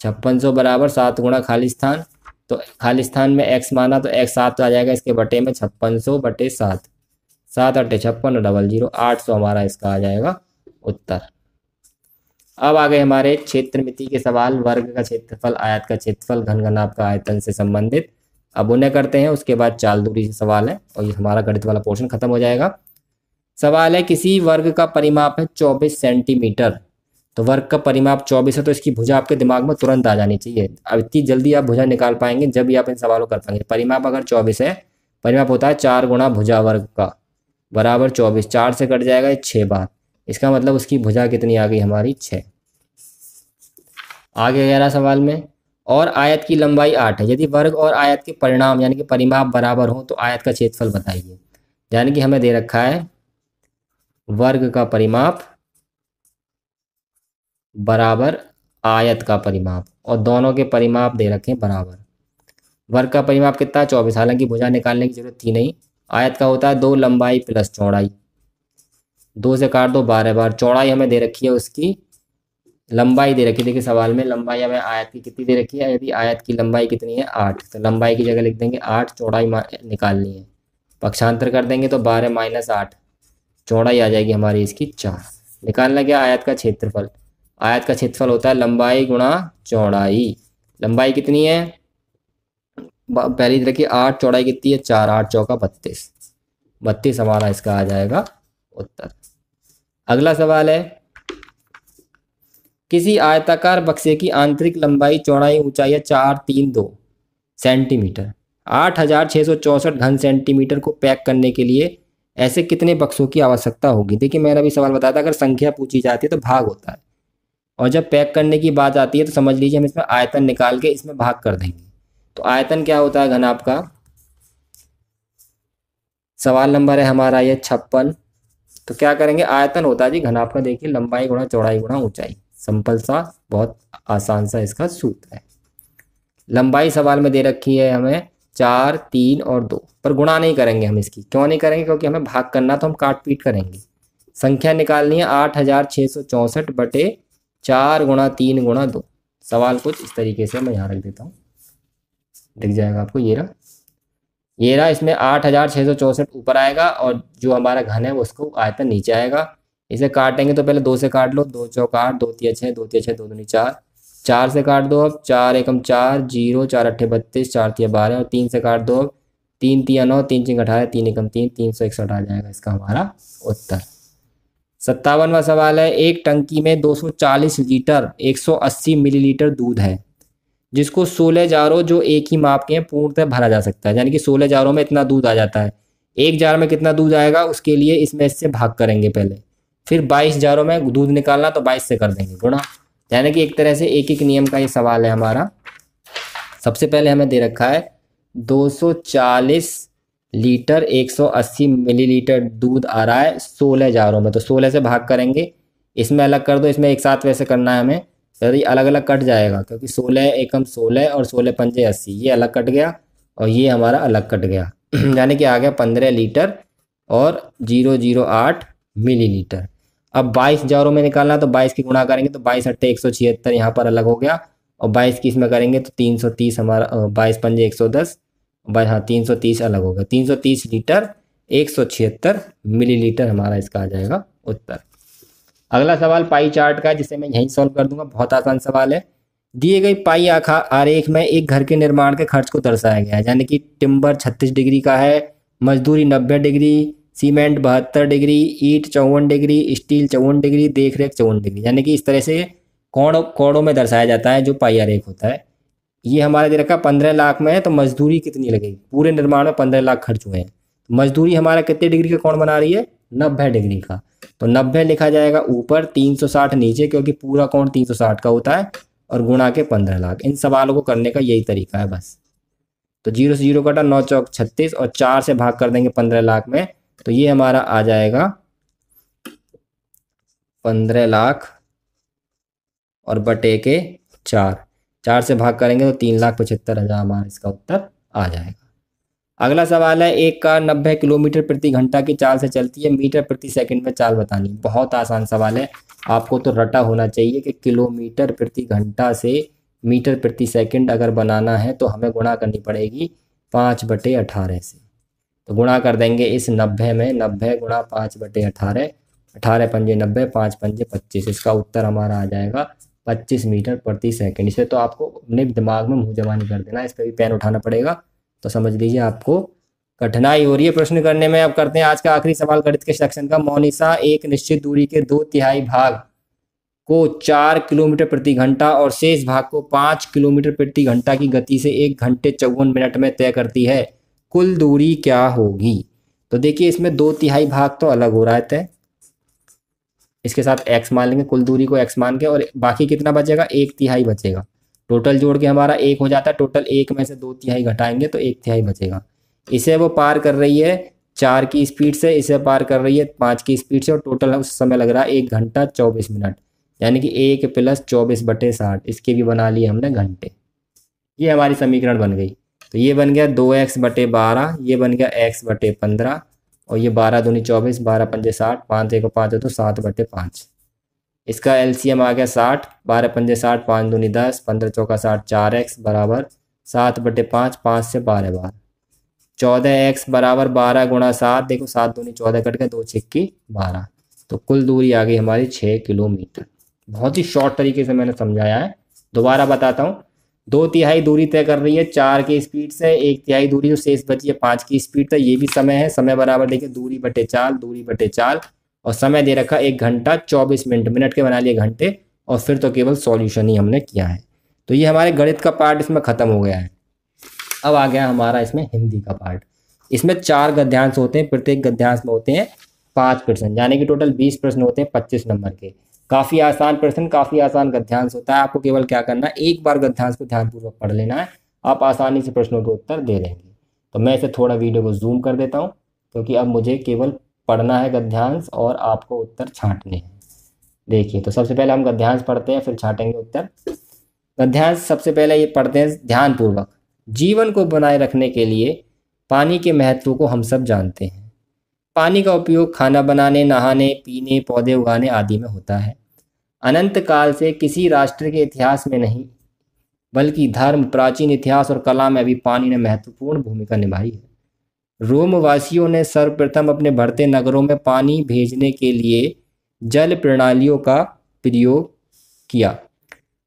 5600 बराबर 7 गुणा खाली स्थान, तो खाली स्थान में x माना तो x 7 आ जाएगा इसके बटे में 5600 बटे 7, 7 8 56 और डबल 0 800 हमारा इसका आ जाएगा उत्तर। अब आ गए हमारे क्षेत्रमिति के सवाल। वर्ग का क्षेत्रफल, आयत का क्षेत्रफल, घन घनाभ का आयतन से संबंधित। अब उन्हें करते हैं, उसके बाद चाल दूरी से सवाल है और ये हमारा गणित वाला पोर्शन खत्म हो जाएगा। सवाल है किसी वर्ग का परिमाप है 24 सेंटीमीटर। तो वर्ग का परिमाप 24 है तो इसकी भुजा आपके दिमाग में तुरंत आ जानी चाहिए। अब इतनी जल्दी आप भुजा निकाल पाएंगे जब भी आप इन सवालों कर पाएंगे। परिमाप अगर 24 है, परिमाप होता है 4 गुणा भुजा वर्ग का बराबर 24, 4 से कट जाएगा 6 बार, इसका मतलब उसकी भुजा कितनी आ गई हमारी 6। आगे 11 सवाल में, और आयत की लंबाई 8 है, यदि वर्ग और आयत के परिणाम यानी कि परिमाप बराबर हो तो आयत का क्षेत्रफल बताइए। यानी कि हमें दे रखा है वर्ग का परिमाप बराबर आयत का परिमाप और दोनों के परिमाप दे रखे हैं बराबर। वर्ग का परिमाप कितना है 24, हालांकि भुजा निकालने की जरूरत थी नहीं। आयत का होता है 2 लंबाई प्लस चौड़ाई, 2 से काट दो 12 बार। चौड़ाई हमें दे रखी है उसकी, लंबाई दे रखी है, देखिए सवाल में लंबाई हमें आयत की कितनी दे रखी है, यदि आयत की लंबाई कितनी है 8, तो लंबाई की जगह लिख देंगे 8, चौड़ाई निकालनी है, पक्षांतर कर देंगे तो 12 - 8, चौड़ाई आ जाएगी हमारी इसकी 4। निकालना क्या, आयत का क्षेत्रफल। आयत का क्षेत्रफल होता है लंबाई गुणा चौड़ाई। लंबाई कितनी है, पहली देखिए 8, चौड़ाई कितनी है 4, 8 चौका 32, 32 हमारा इसका आ जाएगा उत्तर। अगला सवाल है किसी आयताकार बक्से की आंतरिक लंबाई चौड़ाई ऊंचाई है 4 3 2 सेंटीमीटर। 8664 घन सेंटीमीटर को पैक करने के लिए ऐसे कितने बक्सों की आवश्यकता होगी। देखिए मैंने अभी सवाल बताया था, अगर संख्या पूछी जाती है तो भाग होता है, और जब पैक करने की बात आती है तो समझ लीजिए हम इसमें आयतन निकाल के इसमें भाग कर देंगे। तो आयतन क्या होता है घनाभ का, सवाल नंबर है हमारा ये 56। तो क्या करेंगे, आयतन होता है जी घनाभ का, देखिए लंबाई गुणा चौड़ाई गुणा ऊंचाई। सिंपल सा, बहुत आसान सा इसका सूत्र है। लंबाई सवाल में दे रखी है हमें 4, 3 और 2, पर गुणा नहीं करेंगे हम इसकी। क्यों नहीं करेंगे, क्योंकि हमें भाग करना तो हम काट पीट करेंगे। संख्या निकालनी है 8664 बटे 4 गुणा 3 गुणा 2। सवाल कुछ इस तरीके से मैं यहाँ रख देता हूँ, दिख जाएगा आपको। ये रहा इसमें 8664 ऊपर आएगा और जो हमारा घन है उसको आयतन नीचे आएगा। इसे काटेंगे तो पहले 2 से काट लो, 2 चौक 8, 2 तिया 6, 2 तिया 6, 2 दूनी 4, 4 से काट दो अब, 4 एकम 4, 0, 4 अट्ठे 32, 4 तिया 12 और 3 से काट दो अब, 3 तिया 9, 3 चिंग 18, 3 एकम 3, 361 आ जाएगा इसका हमारा उत्तर। 57वां सवाल है, एक टंकी में 240 लीटर 180 मिलीलीटर दूध है, जिसको 16 जारों जो एक ही माप के हैं पूर्णतः भरा जा सकता है। यानी कि 16 जारों में इतना दूध आ जाता है। एक जार में कितना दूध आएगा उसके लिए इसमें इससे भाग करेंगे पहले, फिर 22 जारों में दूध निकालना तो 22 से कर देंगे गुणा। यानी कि एक तरह से एक एक नियम का ये सवाल है हमारा। सबसे पहले हमें दे रखा है 240 लीटर 180 मिलीलीटर दूध आ रहा है 16 जारों में, तो 16 से भाग करेंगे, इसमें अलग कर दो, इसमें एक साथ वैसे करना है हमें, तो ये अलग अलग कट जाएगा क्योंकि 16 एकम 16 और 16 पंजे 80, ये अलग कट गया और ये हमारा अलग कट गया। यानी कि आ गया 15 लीटर और 008 मिलीलीटर। अब 22 जारों में निकालना तो 22 की गुणा करेंगे तो 22 अट्ठे 176 यहाँ पर अलग हो गया, और 22 की इसमें करेंगे तो 330 हमारा 22 पंजे 110, हाँ 330 अलग हो गया। 330 लीटर 176 मिलीलीटर हमारा इसका आ जाएगा उत्तर। अगला सवाल पाई चार्ट का है, जिसे मैं यहीं सॉल्व कर दूंगा। बहुत आसान सवाल है। दिए गई पाई आरेख में एक घर के निर्माण के खर्च को दर्शाया गया है। यानी कि टिम्बर 36 डिग्री का है, मजदूरी 90 डिग्री, सीमेंट 72 डिग्री, ईंट 54 डिग्री, स्टील 54 डिग्री, देखरेख 54 डिग्री। यानी कि इस तरह से कोणों में दर्शाया जाता है जो पाई आरेख होता है। ये हमारा दे रखा 15 लाख में है, तो मजदूरी कितनी लगेगी। पूरे निर्माण में 15 लाख खर्च हुए हैं, मजदूरी हमारा कितने डिग्री का कोण बना रही है, 90 डिग्री का। तो 90 लिखा जाएगा ऊपर, 360 नीचे, क्योंकि पूरा कोण 360 का होता है, और गुणा के 15 लाख। इन सवालों को करने का यही तरीका है बस। तो 0 से 0 कटा, 9 चौक 36 और 4 से भाग कर देंगे 15 लाख में, तो ये हमारा आ जाएगा 15 लाख और बटे के 4 से भाग करेंगे तो 3,75,000 हमारा इसका उत्तर आ जाएगा। अगला सवाल है, एक कार 90 किलोमीटर प्रति घंटा की चाल से चलती है, मीटर प्रति सेकंड में चाल बतानी। बहुत आसान सवाल है, आपको तो रटा होना चाहिए कि किलोमीटर प्रति घंटा से मीटर प्रति सेकंड अगर बनाना है तो हमें गुणा करनी पड़ेगी 5/18 से। तो गुणा कर देंगे इस 90 में, 90 गुणा 5/18, 18 पंजे 90, 5 पंजे 25। इसका उत्तर हमारा आ जाएगा 25 मीटर प्रति सेकंड। इसे तो आपको अपने दिमाग में मुँह जमानी कर देना, इस पर भी पेन उठाना पड़ेगा, तो समझ लीजिए आपको कठिनाई हो रही है प्रश्न करने में। अब करते हैं आज का आखिरी सवाल गणित के सेक्शन का। मोनिशा एक निश्चित दूरी के 2/3 भाग को 4 किलोमीटर प्रति घंटा और शेष भाग को 5 किलोमीटर प्रति घंटा की गति से 1 घंटे 54 मिनट में तय करती है। कुल दूरी क्या होगी। तो देखिए इसमें 2/3 भाग तो अलग हो रहा है तय, इसके साथ x मान लेंगे, कुल दूरी को x मान के, और बाकी कितना बचेगा, 1/3 बचेगा। टोटल जोड़ के हमारा 1 हो जाता है, टोटल 1 में से 2/3 घटाएंगे तो 1/3 बचेगा। इसे वो पार कर रही है 4 की स्पीड से, इसे पार कर रही है 5 की स्पीड से, और टोटल उस समय लग रहा है 1 घंटा 24 मिनट। यानी कि 1 + 24/60, इसके भी बना लिए हमने घंटे। ये हमारी समीकरण बन गई। तो ये बन गया 2x/12, ये बन गया x/15, और ये 12 दूनी 24, 12 पंजे 60, 5 1 5 तो 7/5। इसका एलसीएम आ गया 60, 12 पंजे 60, 5 दूनी 10, 15 चौका 60, 4x बराबर 7/5, 5 से 12 बार 14x बराबर 12 गुणा 7, देखो 7 दूनी 14 कट गया, 2 6 12। तो कुल दूरी आ गई हमारी 6 किलोमीटर। बहुत ही शॉर्ट तरीके से मैंने समझाया है। दोबारा बताता हूँ, 2/3 दूरी तय कर रही है 4 की स्पीड से, 1/3 दूरी जो शेष बची है 5 की स्पीड से। ये भी समय है, समय बराबर देखिए दूरी बटे चाल, और समय दे रखा 1 घंटा 24 मिनट, मिनट के बना लिए घंटे, और फिर तो केवल सॉल्यूशन ही हमने किया है। तो ये हमारे गणित का पार्ट इसमें ख़त्म हो गया है। अब आ गया हमारा इसमें हिंदी का पार्ट। इसमें 4 गद्यांश होते हैं, प्रत्येक गद्यांश में होते हैं 5 प्रश्न, यानी कि टोटल 20 प्रश्न होते हैं 25 नंबर के। काफ़ी आसान प्रश्न, काफ़ी आसान गद्यांश होता है। आपको केवल क्या करना है, एक बार गद्यांश को ध्यानपूर्वक पढ़ लेना है, आप आसानी से प्रश्नों के उत्तर दे लेंगे। तो मैं इसे थोड़ा वीडियो को जूम कर देता हूँ, क्योंकि अब मुझे केवल पढ़ना है गद्यांश और आपको उत्तर छांटने हैं। देखिए, तो सबसे पहले हम गद्यांश पढ़ते हैं, फिर छांटेंगे उत्तर। गद्यांश सबसे पहले ये पढ़ते हैं ध्यानपूर्वक। जीवन को बनाए रखने के लिए पानी के महत्व को हम सब जानते हैं। पानी का उपयोग खाना बनाने, नहाने, पीने, पौधे उगाने आदि में होता है। अनंत काल से किसी राष्ट्र के इतिहास में नहीं, बल्कि धर्म, प्राचीन इतिहास और कला में भी पानी ने महत्वपूर्ण भूमिका निभाई है। रोमवासियों ने सर्वप्रथम अपने बढ़ते नगरों में पानी भेजने के लिए जल प्रणालियों का प्रयोग किया।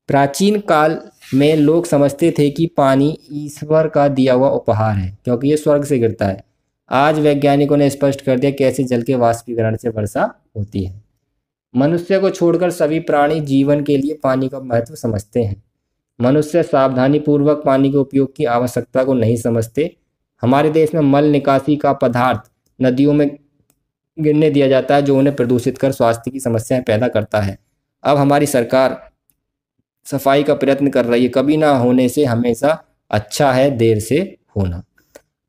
प्राचीन काल में लोग समझते थे कि पानी ईश्वर का दिया हुआ उपहार है, क्योंकि ये स्वर्ग से गिरता है। आज वैज्ञानिकों ने स्पष्ट कर दिया कैसे जल के वाष्पीकरण से वर्षा होती है। मनुष्य को छोड़कर सभी प्राणी जीवन के लिए पानी का महत्व समझते हैं। मनुष्य सावधानी पूर्वक पानी के उपयोग की आवश्यकता को नहीं समझते। हमारे देश में मल निकासी का पदार्थ नदियों में गिरने दिया जाता है, जो उन्हें प्रदूषित कर स्वास्थ्य की समस्याएं पैदा करता है। अब हमारी सरकार सफाई का प्रयत्न कर रही है, कभी ना होने से हमेशा अच्छा है देर से होना।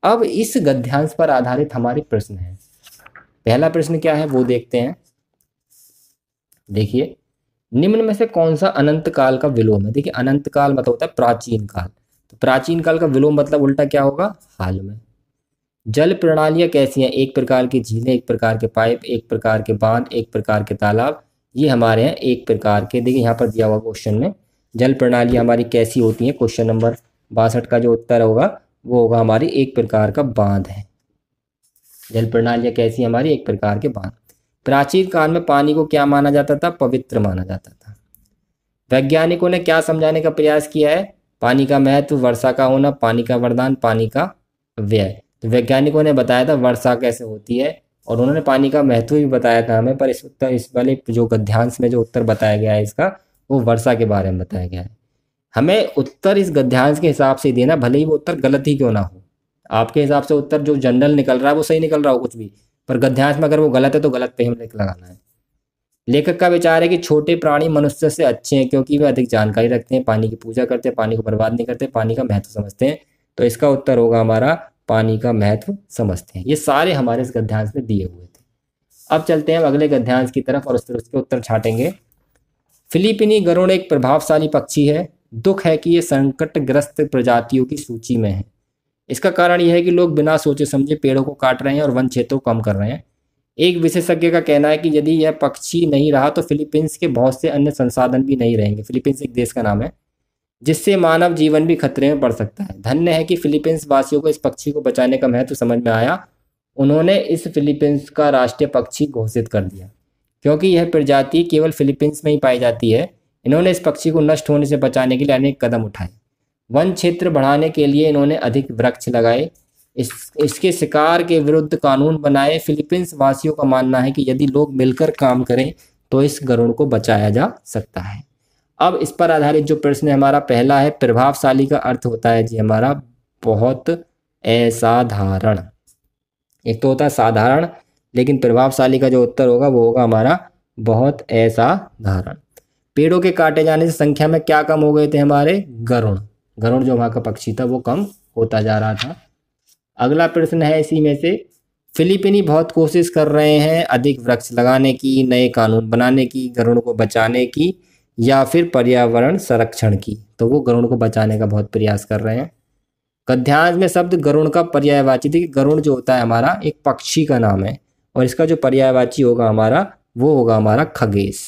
अब इस गद्यांश पर आधारित हमारे प्रश्न हैं। पहला प्रश्न क्या है वो देखते हैं। देखिए, निम्न में से कौन सा अनंत काल का विलोम है। देखिए, अनंत काल मतलब होता है प्राचीन काल, तो प्राचीन काल का विलोम मतलब उल्टा क्या होगा, हाल में। जल प्रणालियां कैसी हैं, एक प्रकार की झीलें, एक प्रकार के पाइप, एक प्रकार के बांध, एक प्रकार के तालाब, ये हमारे हैं एक प्रकार के। देखिए यहाँ पर दिया हुआ क्वेश्चन में जल प्रणाली हमारी कैसी होती है, क्वेश्चन नंबर 62 का जो उत्तर होगा वो होगा हमारी एक प्रकार का बांध है। जल प्रणालियाँ कैसी हमारी, एक प्रकार के बांध। प्राचीन काल में पानी को क्या माना जाता था, पवित्र माना जाता था। वैज्ञानिकों ने क्या समझाने का प्रयास किया है, पानी का महत्व, वर्षा का होना, पानी का वरदान, पानी का व्यय। तो वैज्ञानिकों ने बताया था वर्षा कैसे होती है, और उन्होंने पानी का महत्व भी बताया था हमें। पर इस वाले जो गद्यांश में जो उत्तर बताया गया है इसका, वो वर्षा के बारे में बताया गया है। हमें उत्तर इस गद्यांश के हिसाब से देना, भले ही वो उत्तर गलत ही क्यों ना हो। आपके हिसाब से उत्तर जो जनरल निकल रहा है वो सही निकल रहा हो कुछ भी, पर गद्यांश में अगर वो गलत है तो गलत पे हमें लगाना है। लेखक का विचार है कि छोटे प्राणी मनुष्य से अच्छे हैं, क्योंकि वे अधिक जानकारी रखते हैं, पानी की पूजा करते हैं, पानी को बर्बाद नहीं करते, पानी का महत्व समझते हैं। तो इसका उत्तर होगा हमारा पानी का महत्व समझते हैं। ये सारे हमारे इस गद्यांश में दिए हुए थे। अब चलते हैं अगले गद्यांश की तरफ और उसके उत्तर छाटेंगे। फिलिपीनी गरुड़ एक प्रभावशाली पक्षी है। दुख है कि ये संकटग्रस्त प्रजातियों की सूची में है। इसका कारण यह है कि लोग बिना सोचे समझे पेड़ों को काट रहे हैं और वन क्षेत्रों को कम कर रहे हैं। एक विशेषज्ञ का कहना है कि यदि यह पक्षी नहीं रहा तो फिलीपींस के बहुत से अन्य संसाधन भी नहीं रहेंगे। फिलीपींस एक देश का नाम है, जिससे मानव जीवन भी खतरे में पड़ सकता है। धन्य है कि फिलीपींस वासियों को इस पक्षी को बचाने का महत्व समझ में आया। उन्होंने इस फिलीपींस का राष्ट्रीय पक्षी घोषित कर दिया, क्योंकि यह प्रजाति केवल फिलीपींस में ही पाई जाती है। इन्होंने इस पक्षी को नष्ट होने से बचाने के लिए अनेक कदम उठाए। वन क्षेत्र बढ़ाने के लिए इन्होंने अधिक वृक्ष लगाए, इसके शिकार के विरुद्ध कानून बनाए। फिलीपींस वासियों का मानना है कि यदि लोग मिलकर काम करें तो इस गरुड़ को बचाया जा सकता है। अब इस पर आधारित जो प्रश्न है हमारा पहला है, प्रभावशाली का अर्थ होता है जी हमारा बहुत असाधारण। एक तो होता है साधारण, लेकिन प्रभावशाली का जो उत्तर होगा वो होगा हमारा बहुत असाधारण। पेड़ों के काटे जाने से संख्या में क्या कम हो गए थे हमारे, गरुड़। गरुड़ जो वहाँ का पक्षी था वो कम होता जा रहा था। अगला प्रश्न है इसी में से, फिलीपीनी बहुत कोशिश कर रहे हैं अधिक वृक्ष लगाने की, नए कानून बनाने की, गरुड़ को बचाने की, या फिर पर्यावरण संरक्षण की। तो वो गरुड़ को बचाने का बहुत प्रयास कर रहे हैं। गद्यांश में शब्द गरुड़ का पर्यायवाची, देखिए गरुड़ जो होता है हमारा एक पक्षी का नाम है, और इसका जो पर्यायवाची होगा हमारा वो होगा हमारा खगेश।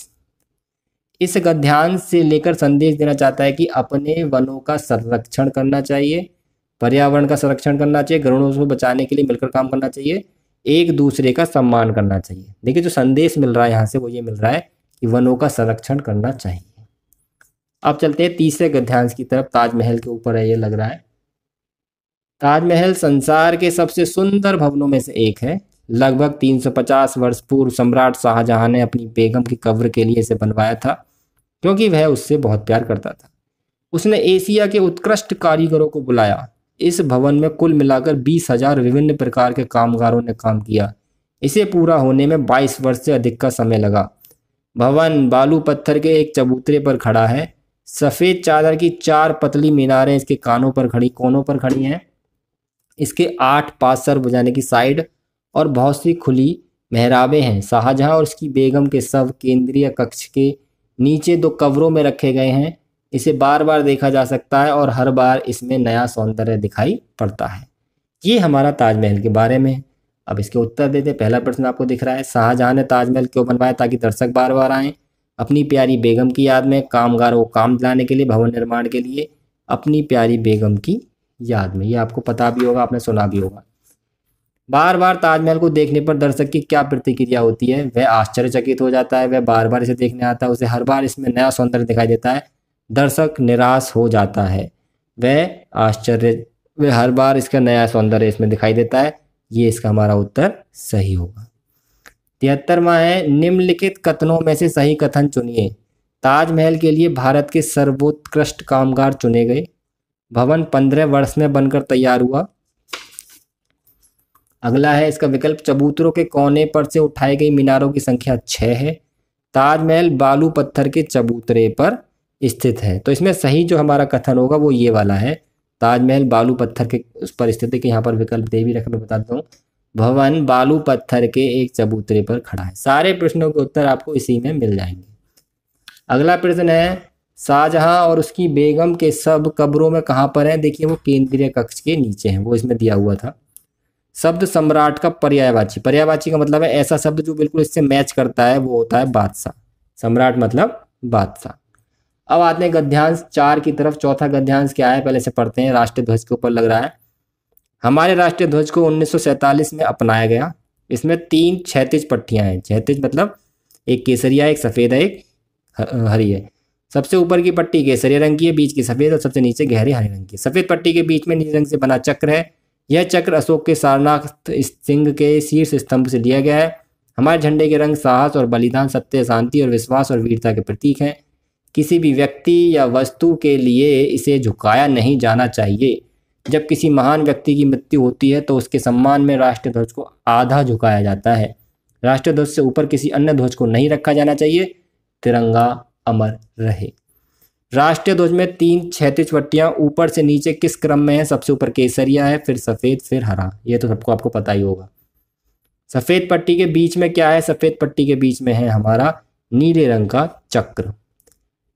इस गद्यांश से लेकर संदेश देना चाहता है कि अपने वनों का संरक्षण करना चाहिए, पर्यावरण का संरक्षण करना चाहिए, गरुड़ों को बचाने के लिए मिलकर काम करना चाहिए, एक दूसरे का सम्मान करना चाहिए। देखिए जो संदेश मिल रहा है यहाँ से वो ये मिल रहा है कि वनों का संरक्षण करना चाहिए। अब चलते हैं तीसरे गद्यांश की तरफ। ताजमहल के ऊपर है ये लग रहा है। ताजमहल संसार के सबसे सुंदर भवनों में से एक है। लगभग 350 वर्ष पूर्व सम्राट शाहजहां ने अपनी बेगम की कब्र के लिए इसे बनवाया था, क्योंकि वह उससे बहुत प्यार करता था। उसने एशिया के उत्कृष्ट कारीगरों को बुलाया इस भवन में कुल मिलाकर 20,000 विभिन्न प्रकार के कामगारों ने काम किया। इसे पूरा होने में 22 वर्ष से अधिक का समय लगा। भवन बालू पत्थर के एक चबूतरे पर खड़ा है। सफ़ेद चादर की 4 पतली मीनारें इसके कोनों पर खड़ी हैं। इसके 8 पासर बुझाने की साइड और बहुत सी खुली मेहराबें हैं। शाहजहां और उसकी बेगम के शव केंद्रीय कक्ष के नीचे 2 कब्रों में रखे गए हैं। इसे बार बार देखा जा सकता है और हर बार इसमें नया सौंदर्य दिखाई पड़ता है। ये हमारा ताजमहल के बारे में। अब इसके उत्तर देते। पहला प्रश्न आपको दिख रहा है, शाहजहां ने ताजमहल क्यों बनवाया? ताकि दर्शक बार बार आएँ। अपनी प्यारी बेगम की याद में। कामगारों को काम दिलाने के लिए। भवन निर्माण के लिए। अपनी प्यारी बेगम की याद में। ये आपको पता भी होगा, आपने सुना भी होगा। बार बार ताजमहल को देखने पर दर्शक की क्या प्रतिक्रिया होती है? वह आश्चर्यचकित हो जाता है, वह बार बार इसे देखने आता है, उसे हर बार इसमें नया सौंदर्य दिखाई देता है। दर्शक निराश हो जाता है, वह हर बार इसका नया सौंदर्य इसमें दिखाई देता है। ये इसका हमारा उत्तर सही होगा। 73वां है, निम्नलिखित कथनों में से सही कथन चुनिए। ताजमहल के लिए भारत के सर्वोत्कृष्ट कामगार चुने गए। भवन 15 वर्ष में बनकर तैयार हुआ। अगला है इसका विकल्प, चबूतरों के कोने पर से उठाई गई मीनारों की संख्या 6 है। ताजमहल बालू पत्थर के चबूतरे पर स्थित है। तो इसमें सही जो हमारा कथन होगा वो ये वाला है, ताजमहल बालू पत्थर के उस पर स्थित है। कि यहाँ पर विकल्प दे भी रखा, मैं बताता हूँ। भवन बालू पत्थर के एक चबूतरे पर खड़ा है। सारे प्रश्नों के उत्तर आपको इसी में मिल जाएंगे। अगला प्रश्न है, शाहजहां और उसकी बेगम के शव कब्रों में कहाँ पर हैं? देखिए, वो केंद्रीय कक्ष के नीचे हैं, वो इसमें दिया हुआ था। शब्द सम्राट का पर्यायवाची। पर्यायवाची का मतलब है ऐसा शब्द जो बिल्कुल इससे मैच करता है, वो होता है बादशाह। सम्राट मतलब बादशाह। अब आते हैं गद्यांश 4 की तरफ। चौथा गद्यांश क्या है, पहले से पढ़ते हैं। राष्ट्रीय ध्वज के ऊपर लग रहा है, हमारे राष्ट्रीय ध्वज को 1947 में अपनाया गया। इसमें 3 क्षैतिज पट्टियां हैं। क्षैतिज मतलब एक केसरिया, एक सफ़ेद है, एक हरी है। सबसे ऊपर की पट्टी केसरिया रंग की है, बीच की सफ़ेद और सबसे नीचे गहरे हरे रंग की। सफ़ेद पट्टी के बीच में नीले रंग से बना चक्र है। यह चक्र अशोक के सारनाथ सिंह के शीर्ष स्तंभ से लिया गया है। हमारे झंडे के रंग साहस और बलिदान, सत्य, शांति और विश्वास और वीरता के प्रतीक हैं। किसी भी व्यक्ति या वस्तु के लिए इसे झुकाया नहीं जाना चाहिए। जब किसी महान व्यक्ति की मृत्यु होती है तो उसके सम्मान में राष्ट्रीय ध्वज को आधा झुकाया जाता है। राष्ट्रीय ध्वज से ऊपर किसी अन्य ध्वज को नहीं रखा जाना चाहिए। तिरंगा अमर रहे। राष्ट्रीय ध्वज में 3 क्षैतिज पट्टियां ऊपर से नीचे किस क्रम में है? सबसे ऊपर केसरिया है, फिर सफ़ेद, फिर हरा। ये तो सबको आपको पता ही होगा। सफ़ेद पट्टी के बीच में क्या है? सफ़ेद पट्टी के बीच में है हमारा नीले रंग का चक्र।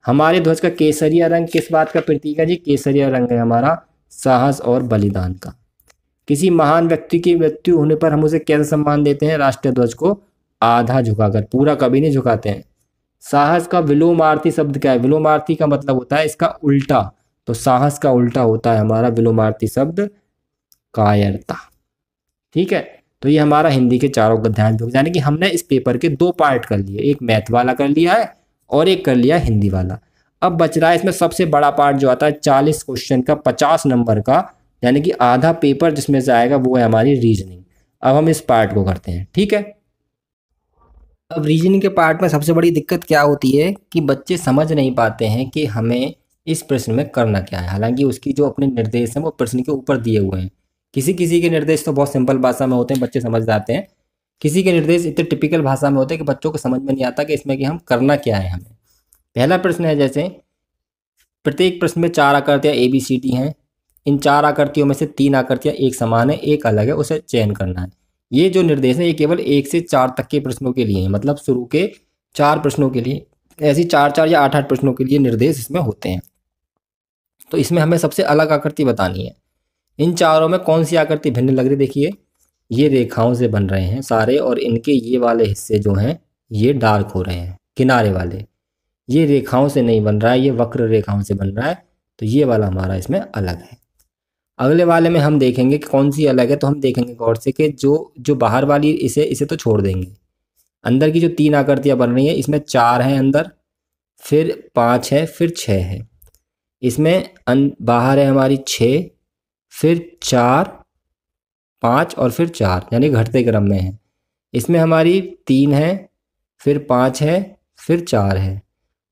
हमारे ध्वज का केसरिया रंग किस बात का प्रतीक है जी? केसरिया रंग है हमारा साहस और बलिदान का। किसी महान व्यक्ति की मृत्यु होने पर हम उसे कैसे सम्मान देते हैं? राष्ट्रीय ध्वज को आधा झुकाकर, पूरा कभी नहीं झुकाते हैं। साहस का विलोमार्थी शब्द क्या है? विलोमार्थी का मतलब होता है इसका उल्टा, तो साहस का उल्टा होता है हमारा विलोमार्थी शब्द कायरता। ठीक है, तो ये हमारा हिंदी के चारों गद्यांश, यानी कि हमने इस पेपर के 2 पार्ट कर लिए, एक मैथ वाला कर लिया है और एक कर लिया हिंदी वाला। अब बच रहा है इसमें सबसे बड़ा पार्ट जो आता है 40 क्वेश्चन का 50 नंबर का, यानी कि आधा पेपर जिसमें से आएगा वो है हमारी रीजनिंग। अब हम इस पार्ट को करते हैं, ठीक है। अब रीजनिंग के पार्ट में सबसे बड़ी दिक्कत क्या होती है कि बच्चे समझ नहीं पाते हैं कि हमें इस प्रश्न में करना क्या है। हालांकि उसकी जो अपने निर्देश हैं वो प्रश्न के ऊपर दिए हुए हैं। किसी किसी के निर्देश तो बहुत सिंपल भाषा में होते हैं, बच्चे समझ जाते हैं। किसी के निर्देश इतने टिपिकल भाषा में होते हैं कि बच्चों को समझ में नहीं आता कि इसमें कि हम करना क्या है हमें। पहला प्रश्न है, जैसे प्रत्येक प्रश्न में 4 आकृतियाँ ABCD हैं। इन 4 आकृतियों में से 3 आकृतियाँ एक समान है, एक अलग है, उसे चयन करना है। ये जो निर्देश है ये केवल 1 से 4 तक के प्रश्नों के लिए हैं, मतलब शुरू के 4 प्रश्नों के लिए। ऐसी 4 या 8 प्रश्नों के लिए निर्देश इसमें होते हैं। तो इसमें हमें सबसे अलग आकृति बतानी है। इन चारों में कौन सी आकृति भिन्न लग रही? देखिए, ये रेखाओं से बन रहे हैं सारे, और इनके ये वाले हिस्से जो हैं ये डार्क हो रहे हैं, किनारे वाले। ये रेखाओं से नहीं बन रहा है, ये वक्र रेखाओं से बन रहा है, तो ये वाला हमारा इसमें अलग है। अगले वाले में हम देखेंगे कि कौन सी अलग है, तो हम देखेंगे गौर से कि जो बाहर वाली इसे तो छोड़ देंगे। अंदर की जो 3 आकृतियाँ बन रही हैं इसमें 4 हैं अंदर, फिर 5 है, फिर 6 है। इसमें बाहर है हमारी 6, फिर 4, 5 और फिर 4, यानी घटते क्रम में है। इसमें हमारी 3 है, फिर 5 है, फिर 4 है,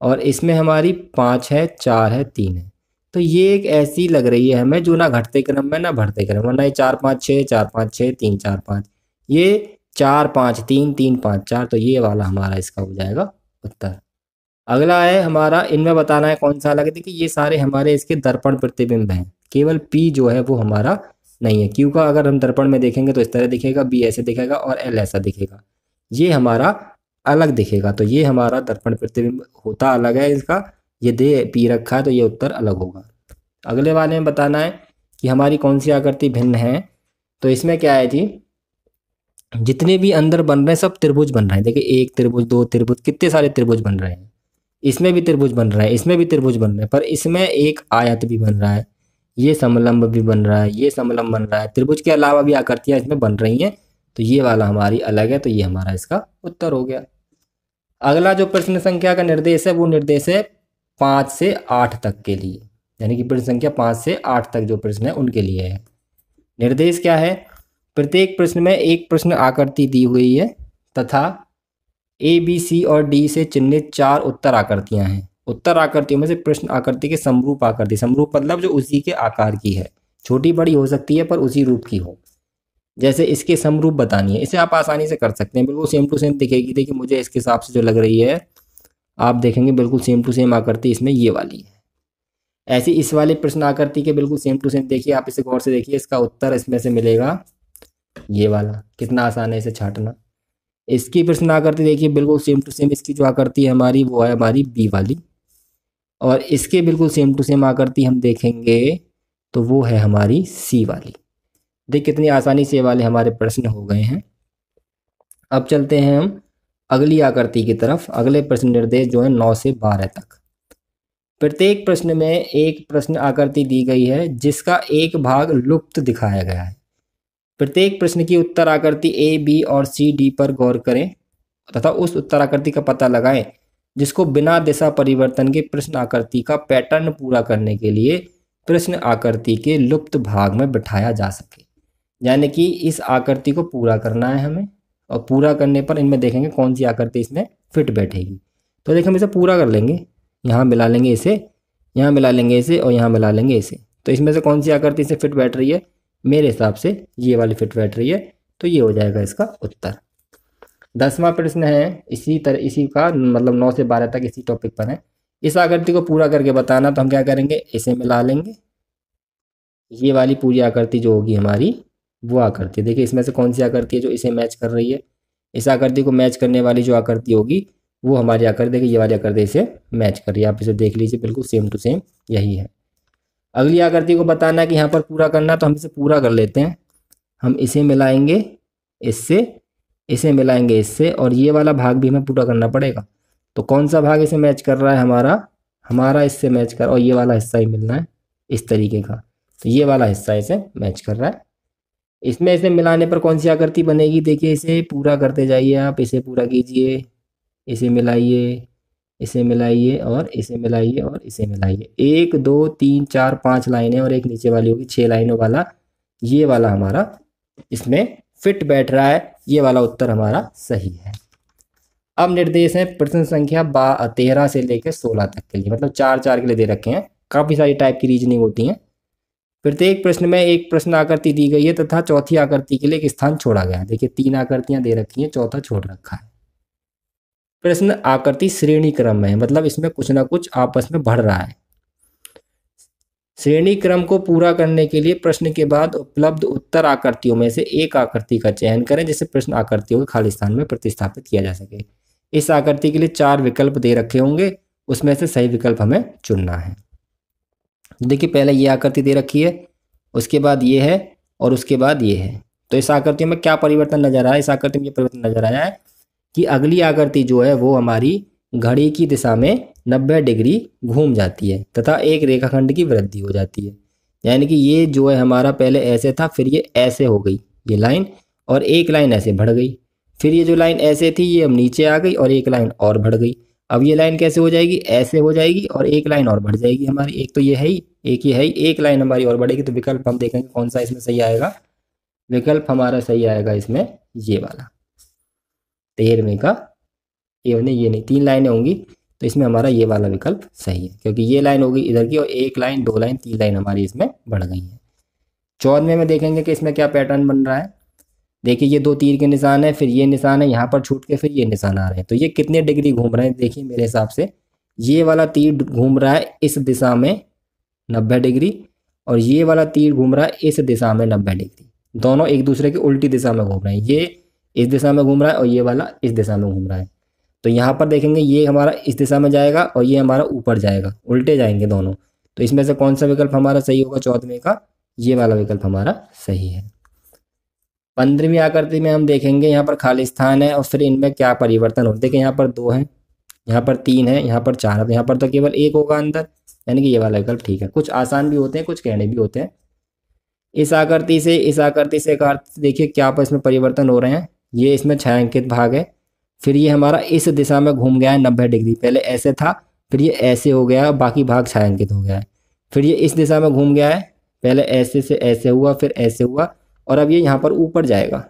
और इसमें हमारी 5 है, 4 है, 3 है। तो तो ये एक ऐसी लग रही है हमें जो ना घटते क्रम में ना बढ़ते क्रम में, ना ये 4 5 6 4 5 6 3 4 5, ये 4 5 3 3 5 4, तो ये वाला हमारा इसका हो जाएगा उत्तर। अगला है हमारा, इनमें बताना है कौन सा अलग है। देखिए ये सारे हमारे इसके दर्पण प्रतिबिंब हैं, केवल पी जो है वो हमारा नहीं है। क्यू का अगर हम दर्पण में देखेंगे तो इस तरह दिखेगा, बी ऐसे दिखेगा और एल ऐसा दिखेगा, ये हमारा अलग दिखेगा। तो ये हमारा दर्पण प्रतिबिंब होता अलग है इसका, ये दे पी रखा है तो ये उत्तर अलग होगा। अगले वाले में बताना है कि हमारी कौन सी आकृति भिन्न है। तो इसमें क्या है जी, जितने भी अंदर बन रहे हैं सब त्रिभुज बन रहे हैं। देखिए 1 त्रिभुज 2 त्रिभुज, कितने सारे त्रिभुज बन रहे हैं। इसमें भी त्रिभुज बन रहा है, इसमें भी त्रिभुज बन रहे हैं, पर इसमें एक आयत भी बन रहा है, ये समलंब भी बन रहा है, ये समलंब बन रहा है। त्रिभुज के अलावा भी आकृतियां इसमें बन रही हैं, तो ये वाला हमारी अलग है, तो ये हमारा इसका उत्तर हो गया। अगला जो प्रश्न संख्या का निर्देश है वो निर्देश है 5 से 8 तक के लिए, यानी कि प्रश्न संख्या 5 से 8 तक जो प्रश्न है उनके लिए है। निर्देश क्या है, प्रत्येक प्रश्न में एक प्रश्न आकृति दी हुई है तथा ए बी सी और डी से चिन्हित 4 उत्तर आकृतियां हैं। उत्तर आकृतियों में से प्रश्न आकृति के समरूप आकृति, समरूप मतलब जो उसी के आकार की है, छोटी बड़ी हो सकती है पर उसी रूप की हो। जैसे इसके समरूप बतानी है, इसे आप आसानी से कर सकते हैं, बिल्कुल सेम टू सेम दिखेगी। देखिए मुझे इसके हिसाब से जो लग रही है, आप देखेंगे बिल्कुल सेम टू सेम आकृति इसमें ये वाली है। ऐसी इस वाले प्रश्न आकृति के बिल्कुल सेम टू सेम देखिए, आप इसे गौर से देखिए, इसका उत्तर इसमें से मिलेगा ये वाला। कितना आसान है इसे छांटना। इसकी प्रश्न आकृति देखिए बिल्कुल सेम टू सेम, इसकी जो आकृति है हमारी वो है हमारी बी वाली, और इसके बिल्कुल सेम टू सेम आकृति हम देखेंगे तो वो है हमारी सी वाली। देख कितनी आसानी से ये वाले हमारे प्रश्न हो गए हैं। अब चलते हैं हम अगली आकृति की तरफ। अगले प्रश्न निर्देश जो है 9 से 12 तक। प्रत्येक प्रश्न में एक प्रश्न आकृति दी गई है जिसका एक भाग लुप्त दिखाया गया है। प्रत्येक प्रश्न की उत्तर आकृति ए बी और सी डी पर गौर करें तथा उस उत्तर आकृति का पता लगाएं जिसको बिना दिशा परिवर्तन के प्रश्न आकृति का पैटर्न पूरा करने के लिए प्रश्न आकृति के लुप्त भाग में बिठाया जा सके। यानी कि इस आकृति को पूरा करना है हमें, और पूरा करने पर इनमें देखेंगे कौन सी आकृति इसमें फिट बैठेगी। तो देखिए हम इसे पूरा कर लेंगे, यहाँ मिला लेंगे इसे, यहाँ मिला लेंगे इसे और यहाँ मिला लेंगे इसे। तो इसमें से कौन सी आकृति से फिट बैठ रही है, मेरे हिसाब से ये वाली फिट बैठ रही है, तो ये हो जाएगा इसका उत्तर। 10वां प्रश्न है इसी तरह, इसी का मतलब 9 से 12 तक इसी टॉपिक पर है। इस आकृति को पूरा करके बताना, तो हम क्या करेंगे, इसे मिला लेंगे, ये वाली पूरी आकृति जो होगी हमारी वो आकृति। देखिए इसमें से कौन सी आकृति है जो इसे मैच कर रही है, इस आकृति को मैच करने वाली जो आकृति होगी वो हमारी आकृति, देखिए ये वाली आकृति इसे मैच कर रही है। आप इसे देख लीजिए बिल्कुल सेम टू सेम यही है। अगली आकृति को बताना है कि यहाँ पर पूरा करना, तो हम इसे पूरा कर लेते हैं। हम इसे मिलाएंगे इससे, इसे मिलाएंगे इससे, और ये वाला भाग भी हमें पूरा करना पड़ेगा। तो कौन सा भाग इसे मैच कर रहा है, हमारा इससे मैच कर, और ये वाला हिस्सा ही मिलना है इस तरीके का। तो ये वाला हिस्सा इसे मैच कर रहा है। इसमें इसे मिलाने पर कौन सी आकृति बनेगी, देखिए इसे पूरा करते जाइए आप, इसे पूरा कीजिए, इसे मिलाइए, इसे मिलाइए और इसे मिलाइए और इसे मिलाइए। 1 2 3 4 5 लाइनें और एक नीचे वाली होगी 6 लाइनों वाला, ये वाला हमारा इसमें फिट बैठ रहा है। ये वाला उत्तर हमारा सही है। अब निर्देश है प्रश्न संख्या 13 से लेकर 16 तक के लिए, मतलब 4 के लिए दे रखे हैं। काफ़ी सारी टाइप की रीजनिंग होती हैं। प्रत्येक प्रश्न में एक प्रश्न आकृति दी गई है तथा चौथी आकृति के लिए एक स्थान छोड़ा गया है। देखिए 3 आकृतियां दे रखी हैं, चौथा छोड़ रखा है। प्रश्न आकृति श्रेणी क्रम में है, मतलब इसमें कुछ ना कुछ आपस में बढ़ रहा है। श्रेणी क्रम को पूरा करने के लिए प्रश्न के बाद उपलब्ध उत्तर आकृतियों में से एक आकृति का चयन करें जिसे प्रश्न आकृतियों के खाली स्थान में प्रतिस्थापित किया जा सके। इस आकृति के लिए 4 विकल्प दे रखे होंगे, उसमें से सही विकल्प हमें चुनना है। देखिए पहले ये आकृति दे रखी है, उसके बाद ये है और उसके बाद ये है। तो इस आकृतियों में क्या परिवर्तन नजर आया, इस आकृति में ये परिवर्तन नजर आया है कि अगली आकृति जो है वो हमारी घड़ी की दिशा में 90 डिग्री घूम जाती है तथा एक रेखाखंड की वृद्धि हो जाती है। यानी कि ये जो है हमारा पहले ऐसे था, फिर ये ऐसे हो गई ये लाइन, और एक लाइन ऐसे बढ़ गई, फिर ये जो लाइन ऐसे थी ये अब नीचे आ गई और एक लाइन और बढ़ गई। अब ये लाइन कैसे हो जाएगी, ऐसे हो जाएगी और एक लाइन और बढ़ जाएगी हमारी। एक तो ये है ही, एक ये है ही, एक लाइन हमारी और बढ़ेगी। तो विकल्प हम देखेंगे कौन सा इसमें सही आएगा। विकल्प हमारा सही आएगा इसमें ये वाला 13वें का, ये नहीं 3 लाइनें होंगी, तो इसमें हमारा ये वाला विकल्प सही है, क्योंकि ये लाइन होगी इधर की और एक लाइन, दो लाइन, तीन लाइन हमारी इसमें बढ़ गई है। 14वें में देखेंगे कि इसमें क्या पैटर्न बन रहा है। देखिए ये दो तीर के निशान है, फिर ये निशान है, यहाँ पर छूट के फिर ये निशान आ रहे हैं, तो ये कितने डिग्री घूम रहे हैं। देखिए मेरे हिसाब से ये वाला तीर घूम रहा है इस दिशा में 90 डिग्री, और ये वाला तीर घूम रहा है इस दिशा में 90 डिग्री। दोनों एक दूसरे की उल्टी दिशा में घूम रहे हैं, ये इस दिशा में घूम रहा है और ये वाला इस दिशा में घूम रहा है। तो यहाँ पर देखेंगे ये हमारा इस दिशा में जाएगा और ये हमारा ऊपर जाएगा, उल्टे जाएंगे दोनों। तो इसमें से कौन सा विकल्प हमारा सही होगा 14वें का, ये वाला विकल्प हमारा सही है। 15वीं आकृति में हम देखेंगे यहाँ पर खाली स्थान है और फिर इनमें क्या परिवर्तन होते हैं। देखिए यहाँ पर 2 है, यहाँ पर 3 है, यहाँ पर 4 है, तो यहाँ पर तो केवल 1 होगा अंदर, यानी कि ये वाला विकल्प ठीक है। कुछ आसान भी होते हैं, कुछ कहने भी होते हैं। इस आकृति से इस आकृति से देखिए क्या पर इसमें परिवर्तन हो रहे हैं। ये इसमें छायांकित भाग है, फिर ये हमारा इस दिशा में घूम गया है 90 डिग्री, पहले ऐसे था फिर ये ऐसे हो गया, बाकी भाग छायांकित हो गया है। फिर ये इस दिशा में घूम गया है, पहले ऐसे से ऐसे हुआ, फिर ऐसे हुआ, और अब ये यहाँ पर ऊपर जाएगा।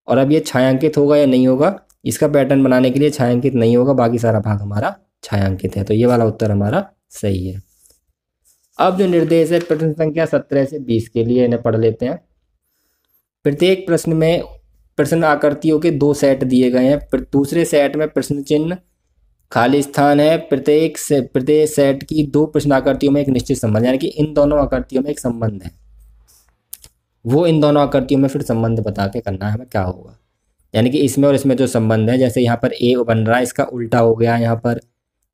और अब ये छायांकित होगा या नहीं होगा, इसका पैटर्न बनाने के लिए छायांकित नहीं होगा, बाकी सारा भाग हमारा छायांकित है। तो ये वाला उत्तर हमारा सही है। अब जो निर्देश है प्रश्न संख्या 17 से 20 के लिए इन्हें पढ़ लेते हैं। प्रत्येक प्रश्न में प्रश्न आकृतियों के 2 सेट दिए गए हैं। दूसरे सेट में प्रश्न चिन्ह खाली स्थान है। प्रत्येक सेट की 2 प्रश्न आकृतियों में एक निश्चित संबंध, यानी कि इन दोनों आकृतियों में एक संबंध है, वो इन दोनों आकृतियों में फिर संबंध बता के करना है हमें क्या होगा। यानी कि इसमें और इसमें जो संबंध है, जैसे यहाँ पर ए बन रहा है, इसका उल्टा हो गया यहाँ पर,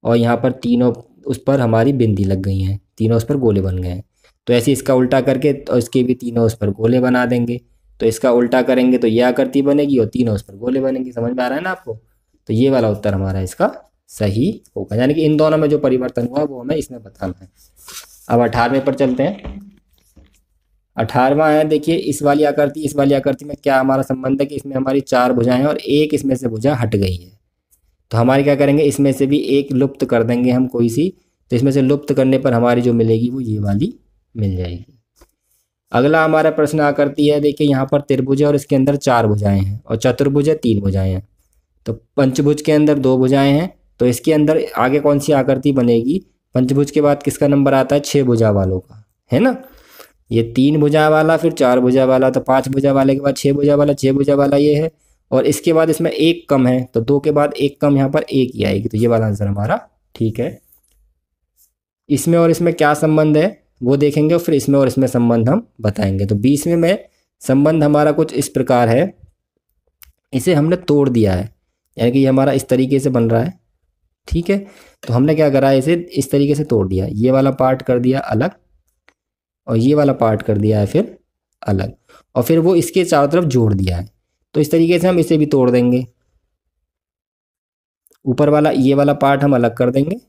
और यहाँ पर तीनों उस पर हमारी बिंदी लग गई हैं, तीनों उस पर गोले बन गए हैं। तो ऐसे इसका उल्टा करके और इसके भी तीनों उस पर गोले बना देंगे। तो इसका उल्टा करेंगे तो ये आकृति बनेगी और तीनों उस पर गोले बनेंगे। समझ में आ रहा है ना आपको। तो ये वाला उत्तर हमारा इसका सही होगा, यानी कि इन दोनों में जो परिवर्तन हुआ वो हमें इसमें बताना है। अब 18वें पर चलते हैं। 18वां है, देखिए इस वाली आकृति में क्या हमारा संबंध है कि इसमें हमारी 4 भुजाएं हैं और एक इसमें से भुजा हट गई है। तो हमारी क्या करेंगे, इसमें से भी एक लुप्त कर देंगे हम कोई सी। तो इसमें से लुप्त करने पर हमारी जो मिलेगी वो ये वाली मिल जाएगी। अगला हमारा प्रश्न आकृति है, देखिए यहाँ पर त्रिभुज है और इसके अंदर 4 भुजाएं हैं, और चतुर्भुज है 3 भुजाएं हैं। तो पंचभुज के अंदर 2 भुजाएं हैं, तो इसके अंदर आगे कौन सी आकृति बनेगी। पंचभुज के बाद किसका नंबर आता है, 6 भुजा वालों का, है ना। ये 3 भुजा वाला, फिर 4 भुजा वाला, तो 5 भुजा वाले के बाद 6 भुजा वाला, 6 भुजा वाला ये है, और इसके बाद इसमें 1 कम है, तो 2 के बाद 1 कम, यहाँ पर 1 ही आएगी। तो ये वाला आंसर हमारा ठीक है। इसमें और इसमें क्या संबंध है वो देखेंगे और फिर इसमें और इसमें संबंध हम बताएंगे। तो 20वें में संबंध हमारा कुछ इस प्रकार है, इसे हमने तोड़ दिया है, यानी कि ये हमारा इस तरीके से बन रहा है, ठीक है। तो हमने क्या करा है, इसे इस तरीके से तोड़ दिया, ये वाला पार्ट कर दिया अलग और ये वाला पार्ट कर दिया है फिर अलग, और फिर वो इसके चारों तरफ जोड़ दिया है। तो इस तरीके से हम इसे भी तोड़ देंगे। ऊपर वाला ये वाला पार्ट हम अलग कर देंगे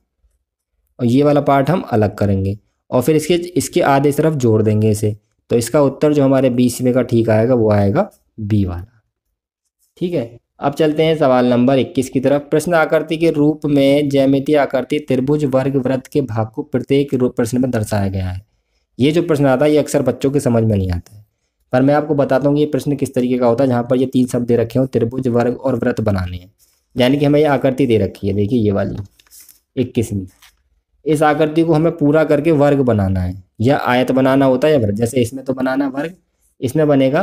और ये वाला पार्ट हम अलग करेंगे, और फिर इसके आधे तरफ जोड़ देंगे इसे। तो इसका उत्तर जो हमारे 20वें का ठीक आएगा वो आएगा बी वाला, ठीक है। अब चलते हैं सवाल नंबर 21 की तरफ। प्रश्न आकृति के रूप में ज्यामितीय आकृति त्रिभुज वर्ग वृत्त के भाग को प्रत्येक प्रश्न में दर्शाया गया है। ये जो प्रश्न आता है ये अक्सर बच्चों के समझ में नहीं आता है, पर मैं आपको बताता हूँ कि ये प्रश्न किस तरीके का होता है। जहाँ पर ये 3 शब्द दे रखे हो, त्रिभुज वर्ग और वृत्त बनाने हैं, यानी कि हमें ये आकृति दे रखी है, देखिए ये वाली 21वीं। इस आकृति को हमें पूरा करके वर्ग बनाना है, या आयत बनाना होता है या वृत्त। जैसे इसमें तो बनाना वर्ग, इसमें बनेगा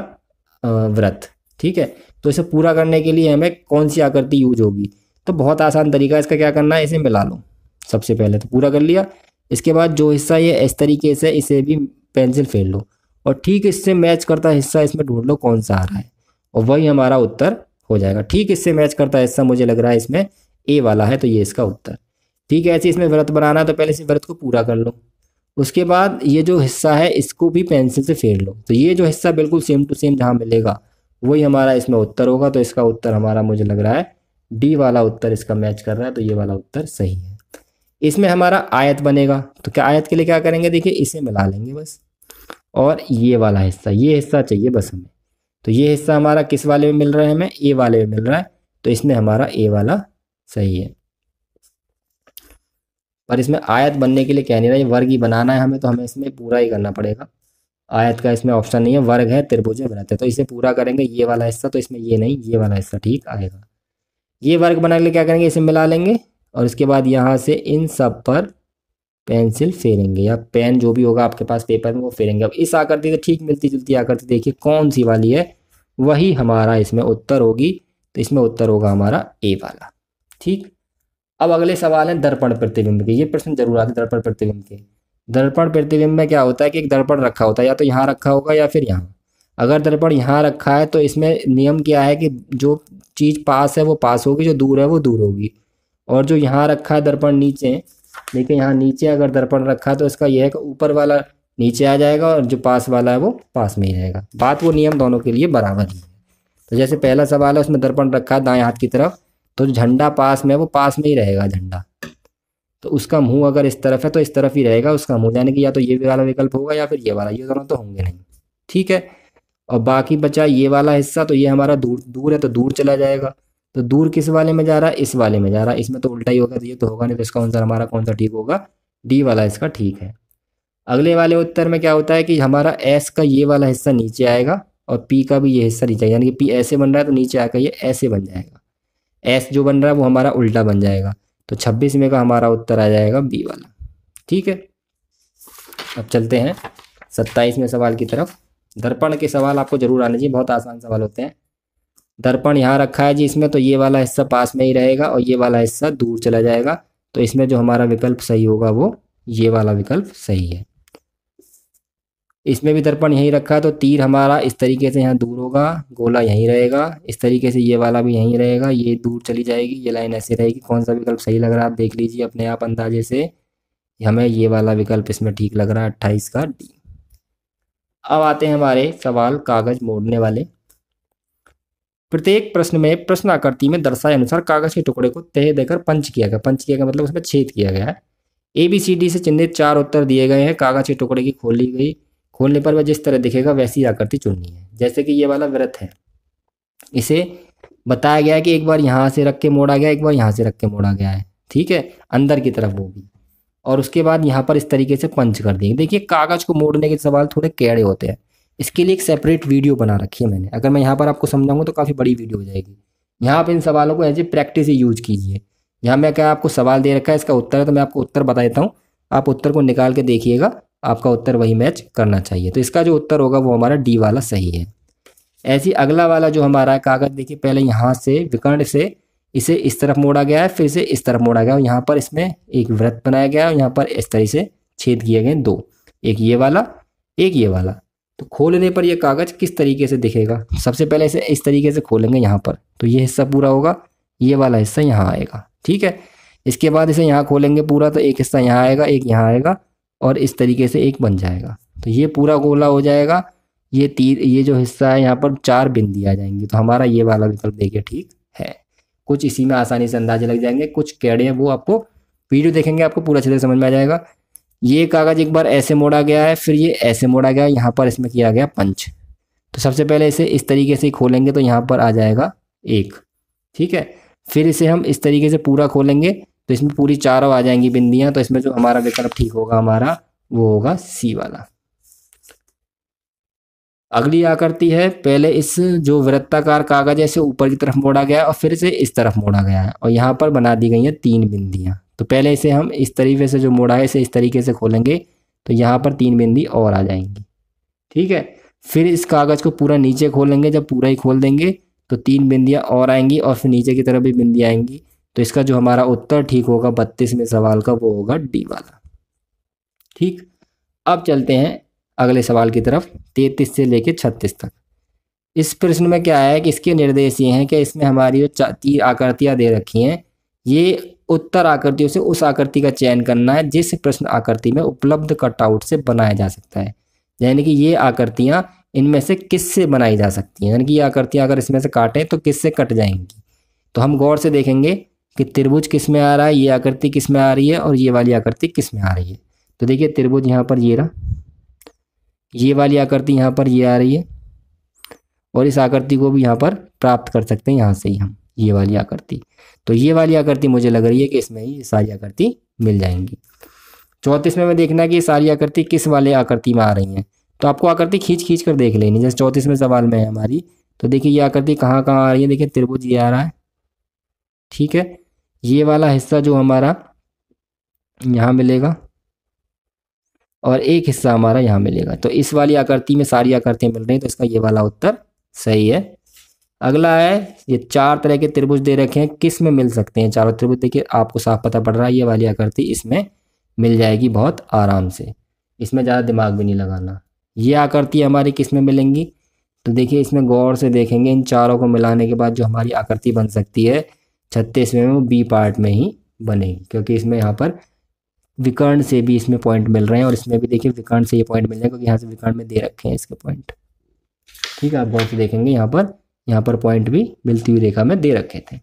वृत्त, ठीक है। तो इसे पूरा करने के लिए हमें कौन सी आकृति यूज होगी, तो बहुत आसान तरीका है इसका। क्या करना है, इसे मिला लो सबसे पहले, तो पूरा कर लिया। इसके बाद जो हिस्सा ये इस तरीके से, इसे भी पेंसिल फेर लो और ठीक इससे मैच करता हिस्सा इसमें ढूंढ लो कौन सा आ रहा है, और वही हमारा उत्तर हो जाएगा। ठीक इससे मैच करता हिस्सा मुझे लग रहा है इसमें ए वाला है, तो ये इसका उत्तर, ठीक है। ऐसे इसमें वृत्त बनाना है तो पहले इस वृत्त को पूरा कर लो, उसके बाद ये जो हिस्सा है इसको भी पेंसिल से फेर लो। तो ये जो हिस्सा बिल्कुल सेम टू सेम जहाँ मिलेगा वही हमारा इसमें उत्तर होगा। तो इसका उत्तर हमारा मुझे लग रहा है डी वाला उत्तर इसका मैच कर रहा है, तो ये वाला उत्तर सही है। इसमें हमारा आयत बनेगा, तो क्या आयत के लिए क्या करेंगे, देखिए इसे मिला लेंगे बस, और ये वाला हिस्सा, ये हिस्सा चाहिए बस हमें। तो ये हिस्सा हमारा किस वाले में मिल रहा है, हमें ए वाले में मिल रहा है, तो इसमें हमारा ए वाला सही है। पर इसमें आयत बनने के लिए क्या नहीं रहा, ये वर्ग ही बनाना है हमें, तो हमें इसमें पूरा ही करना पड़ेगा। आयत का इसमें ऑप्शन नहीं है, वर्ग है, त्रिभुज है, वृत्त है, तो इसे पूरा करेंगे ये वाला हिस्सा, तो इसमें ये नहीं, ये वाला हिस्सा ठीक आएगा। ये वर्ग बनाने के लिए क्या करेंगे, इसे मिला लेंगे और इसके बाद यहाँ से इन सब पर पेंसिल फेरेंगे या पेन जो भी होगा आपके पास पेपर में वो फेरेंगे। अब इस आकृति से ठीक मिलती जुलती आकृति देखिए कौन सी वाली है, वही हमारा इसमें उत्तर होगी। तो इसमें उत्तर होगा हमारा ए वाला। ठीक, अब अगले सवाल है दर्पण प्रतिबिंब के। ये प्रश्न जरूर आते हैं दर्पण प्रतिबिंब के। दर्पण प्रतिबिंब में क्या होता है कि एक दर्पण रखा होता है, या तो यहाँ रखा होगा या फिर यहाँ। अगर दर्पण यहाँ रखा है तो इसमें नियम क्या है कि जो चीज़ पास है वो पास होगी, जो दूर है वो दूर होगी। और जो यहाँ रखा है दर्पण नीचे, देखिए यहाँ नीचे अगर दर्पण रखा है तो इसका यह है कि ऊपर वाला नीचे आ जाएगा और जो पास वाला है वो पास में ही रहेगा। बात वो नियम दोनों के लिए बराबर ही है। तो जैसे पहला सवाल है उसमें दर्पण रखा है दाएं हाथ की तरफ, तो झंडा पास में वो पास में ही रहेगा झंडा। तो उसका मुंह अगर इस तरफ है तो इस तरफ ही रहेगा उसका मुंह, यानी कि या तो ये वाला विकल्प होगा या फिर ये वाला, ये दोनों तो होंगे नहीं। ठीक है, और बाकी बचा ये वाला हिस्सा, तो ये हमारा दूर दूर है तो दूर चला जाएगा। तो दूर किस वाले में जा रहा है, इस वाले में जा रहा है। इसमें तो उल्टा ही होगा, तो ये तो होगा नहीं। तो इसका आंसर हमारा कौन सा ठीक होगा, डी वाला इसका ठीक है। अगले वाले उत्तर में क्या होता है कि हमारा एस का ये वाला हिस्सा नीचे आएगा और पी का भी ये हिस्सा नीचे आएगा, यानी कि पी ऐसे बन रहा है तो नीचे आकर ये ऐसे बन जाएगा। एस जो बन रहा है वो हमारा उल्टा बन जाएगा। तो 26 में का हमारा उत्तर आ जाएगा बी वाला। ठीक है, अब चलते हैं 27वें सवाल की तरफ। दर्पण के सवाल आपको जरूर आने चाहिए, बहुत आसान सवाल होते हैं। दर्पण यहाँ रखा है जी इसमें, तो ये वाला हिस्सा पास में ही रहेगा और ये वाला हिस्सा दूर चला जाएगा। तो इसमें जो हमारा विकल्प सही होगा वो ये वाला विकल्प सही है। इसमें भी दर्पण यहीं रखा है तो तीर हमारा इस तरीके से यहाँ दूर होगा, गोला यहीं रहेगा। इस तरीके से ये वाला भी यहीं रहेगा, ये दूर चली जाएगी, ये लाइन ऐसे रहेगी। कौन सा विकल्प सही लग रहा है आप देख लीजिए अपने आप अंदाजे से। हमें ये वाला विकल्प इसमें ठीक लग रहा है, 28 का डी। अब आते हैं हमारे सवाल कागज मोड़ने वाले। प्रत्येक प्रश्न में प्रश्न आकृति में दर्शाए अनुसार कागज के टुकड़े को तह देकर पंच किया गया। पंच किया गया मतलब उसमें छेद किया गया है। ABCD से चिन्हित 4 उत्तर दिए गए हैं। कागज के टुकड़े की खोली गई, खोलने पर वह जिस तरह दिखेगा वैसी आकृति चुननी है। जैसे कि ये वाला वृत्त है, इसे बताया गया है कि एक बार यहाँ से रख के मोड़ा गया, एक बार यहाँ से रख के मोड़ा गया है। ठीक है, अंदर की तरफ वो भी, और उसके बाद यहाँ पर इस तरीके से पंच कर देंगे। देखिए कागज को मोड़ने के सवाल थोड़े कैड़े होते हैं, इसके लिए एक सेपरेट वीडियो बना रखी है मैंने। अगर मैं यहाँ पर आपको समझाऊंगा तो काफ़ी बड़ी वीडियो हो जाएगी। यहाँ पर इन सवालों को ऐसे प्रैक्टिस ही यूज कीजिए। यहाँ मैं क्या आपको सवाल दे रखा है, इसका उत्तर है, तो मैं आपको उत्तर बता देता हूँ, आप उत्तर को निकाल के देखिएगा, आपका उत्तर वही मैच करना चाहिए। तो इसका जो उत्तर होगा वो हमारा डी वाला सही है। ऐसी अगला वाला जो हमारा है कागज, देखिए पहले यहाँ से विकर्ण से इसे इस तरफ मोड़ा गया है, फिर से इस तरफ मोड़ा गया, और यहाँ पर इसमें एक वृत्त बनाया गया है और यहाँ पर इस तरह से छेद किए गए दो, एक ये वाला एक ये वाला। तो खोलने पर यह कागज किस तरीके से दिखेगा, सबसे पहले इसे इस तरीके से खोलेंगे यहाँ पर, तो ये हिस्सा पूरा होगा, ये वाला हिस्सा यहाँ आएगा। ठीक है, इसके बाद इसे यहाँ खोलेंगे पूरा, तो एक हिस्सा यहाँ आएगा, एक यहाँ आएगा, और इस तरीके से एक बन जाएगा। तो ये पूरा गोला हो जाएगा। ये तीर, ये जो हिस्सा है यहाँ पर 4 बिंदी आ जाएंगी। तो हमारा ये वाला विकल्प देखिए ठीक है। कुछ इसी में आसानी से अंदाजे लग जाएंगे, कुछ कैड़े हैं वो आपको वीडियो देखेंगे आपको पूरा अच्छे से समझ में आ जाएगा। ये कागज एक बार ऐसे मोड़ा गया है, फिर ये ऐसे मोड़ा गया, यहाँ पर इसमें किया गया पंच। तो सबसे पहले इसे इस तरीके से खोलेंगे तो यहाँ पर आ जाएगा 1। ठीक है, फिर इसे हम इस तरीके से पूरा खोलेंगे तो इसमें पूरी 4 आ जाएंगी बिंदियां। तो इसमें जो हमारा विकल्प ठीक होगा हमारा वो होगा सी वाला। अगली आकृति है, पहले इस जो वृत्ताकार कागज है इसे ऊपर की तरफ मोड़ा गया है और फिर इसे इस तरफ मोड़ा गया है, और यहाँ पर बना दी गई हैं 3 बिंदियां। तो पहले इसे हम इस तरीके से जो मोड़ा है इसे इस तरीके से खोलेंगे तो यहाँ पर 3 बिंदी और आ जाएंगी। ठीक है, फिर इस कागज को पूरा नीचे खोलेंगे, जब पूरा ही खोल देंगे तो 3 बिंदियां और आएंगी और फिर नीचे की तरफ भी बिंदी आएंगी। तो इसका जो हमारा उत्तर ठीक होगा 32वें सवाल का वो होगा डी वाला। ठीक, अब चलते हैं अगले सवाल की तरफ, 33 से लेकर 36 तक। इस प्रश्न में क्या है कि इसके निर्देश ये हैं कि इसमें हमारी जो 3 आकृतियां दे रखी हैं, ये उत्तर आकृतियों से उस आकृति का चयन करना है जिस प्रश्न आकृति में उपलब्ध कटआउट से बनाया जा सकता है। यानी कि ये आकृतियां इनमें से किससे बनाई जा सकती हैं, यानी कि ये आकृतियां अगर इसमें से काटें तो किससे कट जाएंगी। तो हम गौर से देखेंगे कि त्रिभुज किस में आ रहा है, ये आकृति किस में आ रही है और ये वाली आकृति किस में आ रही है। तो देखिए त्रिभुज यहाँ पर ये रहा, ये वाली आकृति यहाँ पर ये आ रही है, और इस आकृति को भी यहाँ पर प्राप्त कर सकते हैं यहाँ से ही हम, ये वाली आकृति। तो ये वाली आकृति मुझे लग रही है कि इसमें ही सारी आकृति मिल जाएंगी। 34 में देखना है कि ये सारी आकृति किस वाले आकृति में आ रही हैं। तो आपको आकृति खींच कर देख लेनी, जैसे 34वें सवाल में है हमारी। तो देखिए ये आकृति कहाँ कहाँ आ रही है, देखिए त्रिभुज ये आ रहा है, ठीक है, ये वाला हिस्सा जो हमारा यहाँ मिलेगा और एक हिस्सा हमारा यहाँ मिलेगा। तो इस वाली आकृति में सारी आकृतियाँ मिल रही हैं, तो इसका ये वाला उत्तर सही है। अगला है, ये 4 तरह के त्रिभुज दे रखे हैं, किस में मिल सकते हैं चारों त्रिभुज? देखिए आपको साफ पता पड़ रहा है, ये वाली आकृति इसमें मिल जाएगी बहुत आराम से, इसमें ज़्यादा दिमाग भी नहीं लगाना। ये आकृति हमारी किस में मिलेंगी? तो देखिए इसमें गौर से देखेंगे, इन चारों को मिलाने के बाद जो हमारी आकृति बन सकती है 36वें में, वो बी पार्ट में ही बनेगी, क्योंकि इसमें यहाँ पर विकर्ण से भी इसमें पॉइंट मिल रहे हैं, और इसमें भी देखिए विकर्ण से ये पॉइंट मिल रहे हैं, क्योंकि यहाँ से विकर्ण में दे रखे हैं इसके पॉइंट। ठीक है, आप गौर से देखेंगे यहाँ पर पॉइंट भी मिलती हुई रेखा में दे रखे थे।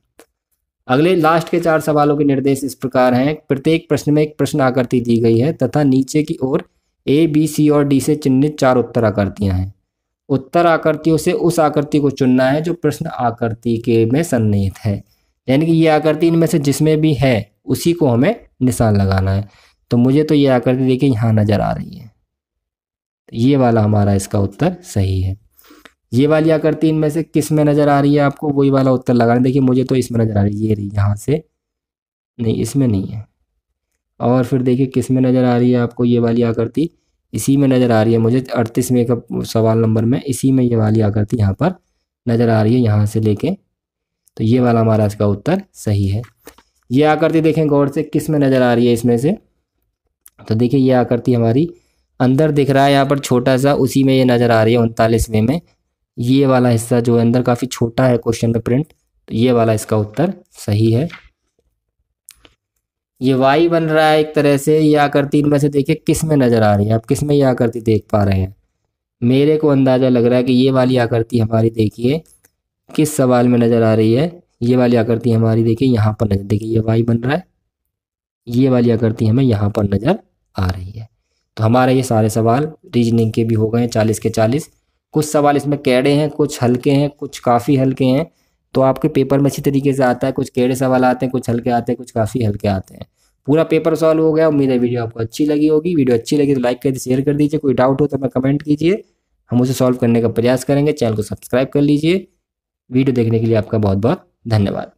अगले लास्ट के 4 सवालों के निर्देश इस प्रकार हैं। प्रत्येक प्रश्न में एक प्रश्न आकृति दी गई है तथा नीचे की ओर ए, बी, सी और डी से चिन्हित 4 उत्तर आकृतियां हैं। उत्तर आकृतियों से उस आकृति को चुनना है जो प्रश्न आकृति के में सन्निहित है। यानी कि ये आकृति इनमें से जिसमें भी है उसी को हमें निशान लगाना है। तो मुझे तो ये आकृति देखिए यहाँ नजर आ रही है, ये वाला हमारा इसका उत्तर सही है। ये वाली आकृति इनमें से किस में नजर आ रही है आपको, वही वाला उत्तर लगाना। देखिए मुझे तो इसमें नजर आ रही है, ये रही, यहाँ से नहीं, इसमें नहीं है। और फिर देखिए किस में नजर आ रही है आपको, ये वाली आकृति इसी में नजर आ रही है मुझे 38वें का सवाल नंबर में, इसी में ये वाली आकृति यहाँ पर नजर आ रही है, यहाँ से लेके। तो ये वाला हमारा इसका उत्तर सही है। ये आकृति देखें गौर से, किस में नजर आ रही है इसमें से? तो देखिए ये आकृति हमारी अंदर दिख रहा है यहाँ पर छोटा सा, उसी में ये नजर आ रही है 39वें में। ये वाला हिस्सा जो है अंदर काफ़ी छोटा है क्वेश्चन में प्रिंट, तो ये वाला इसका उत्तर सही है। ये वाई बन रहा है एक तरह से, ये आकृति इनमें से देखिए किस में नज़र आ रही है, आप किस में ये आकृति देख पा रहे हैं? मेरे को अंदाज़ा लग रहा है कि ये वाली आकृति हमारी देखिए किस सवाल में नज़र आ रही है। ये वाली आकृति हमारी देखिए यहाँ पर नजर, देखिए ये वाई बन रहा है, ये वाली आकृति हमें यहाँ पर नज़र आ रही है। तो हमारे ये सारे सवाल रीजनिंग के भी हो गए 40 के 40। कुछ सवाल इसमें कैड़े हैं, कुछ हल्के हैं, कुछ काफ़ी हल्के हैं। तो आपके पेपर में अच्छी तरीके से आता है, कुछ कैड़े सवाल आते हैं, कुछ हल्के आते हैं, कुछ काफ़ी हल्के आते हैं। पूरा पेपर सॉल्व हो गया। उम्मीद है वीडियो आपको अच्छी लगी होगी। वीडियो अच्छी लगी तो लाइक कर दीजिए, शेयर कर दीजिए। कोई डाउट हो तो हमें कमेंट कीजिए, हम उसे सॉल्व करने का प्रयास करेंगे। चैनल को सब्सक्राइब कर लीजिए। वीडियो देखने के लिए आपका बहुत बहुत धन्यवाद।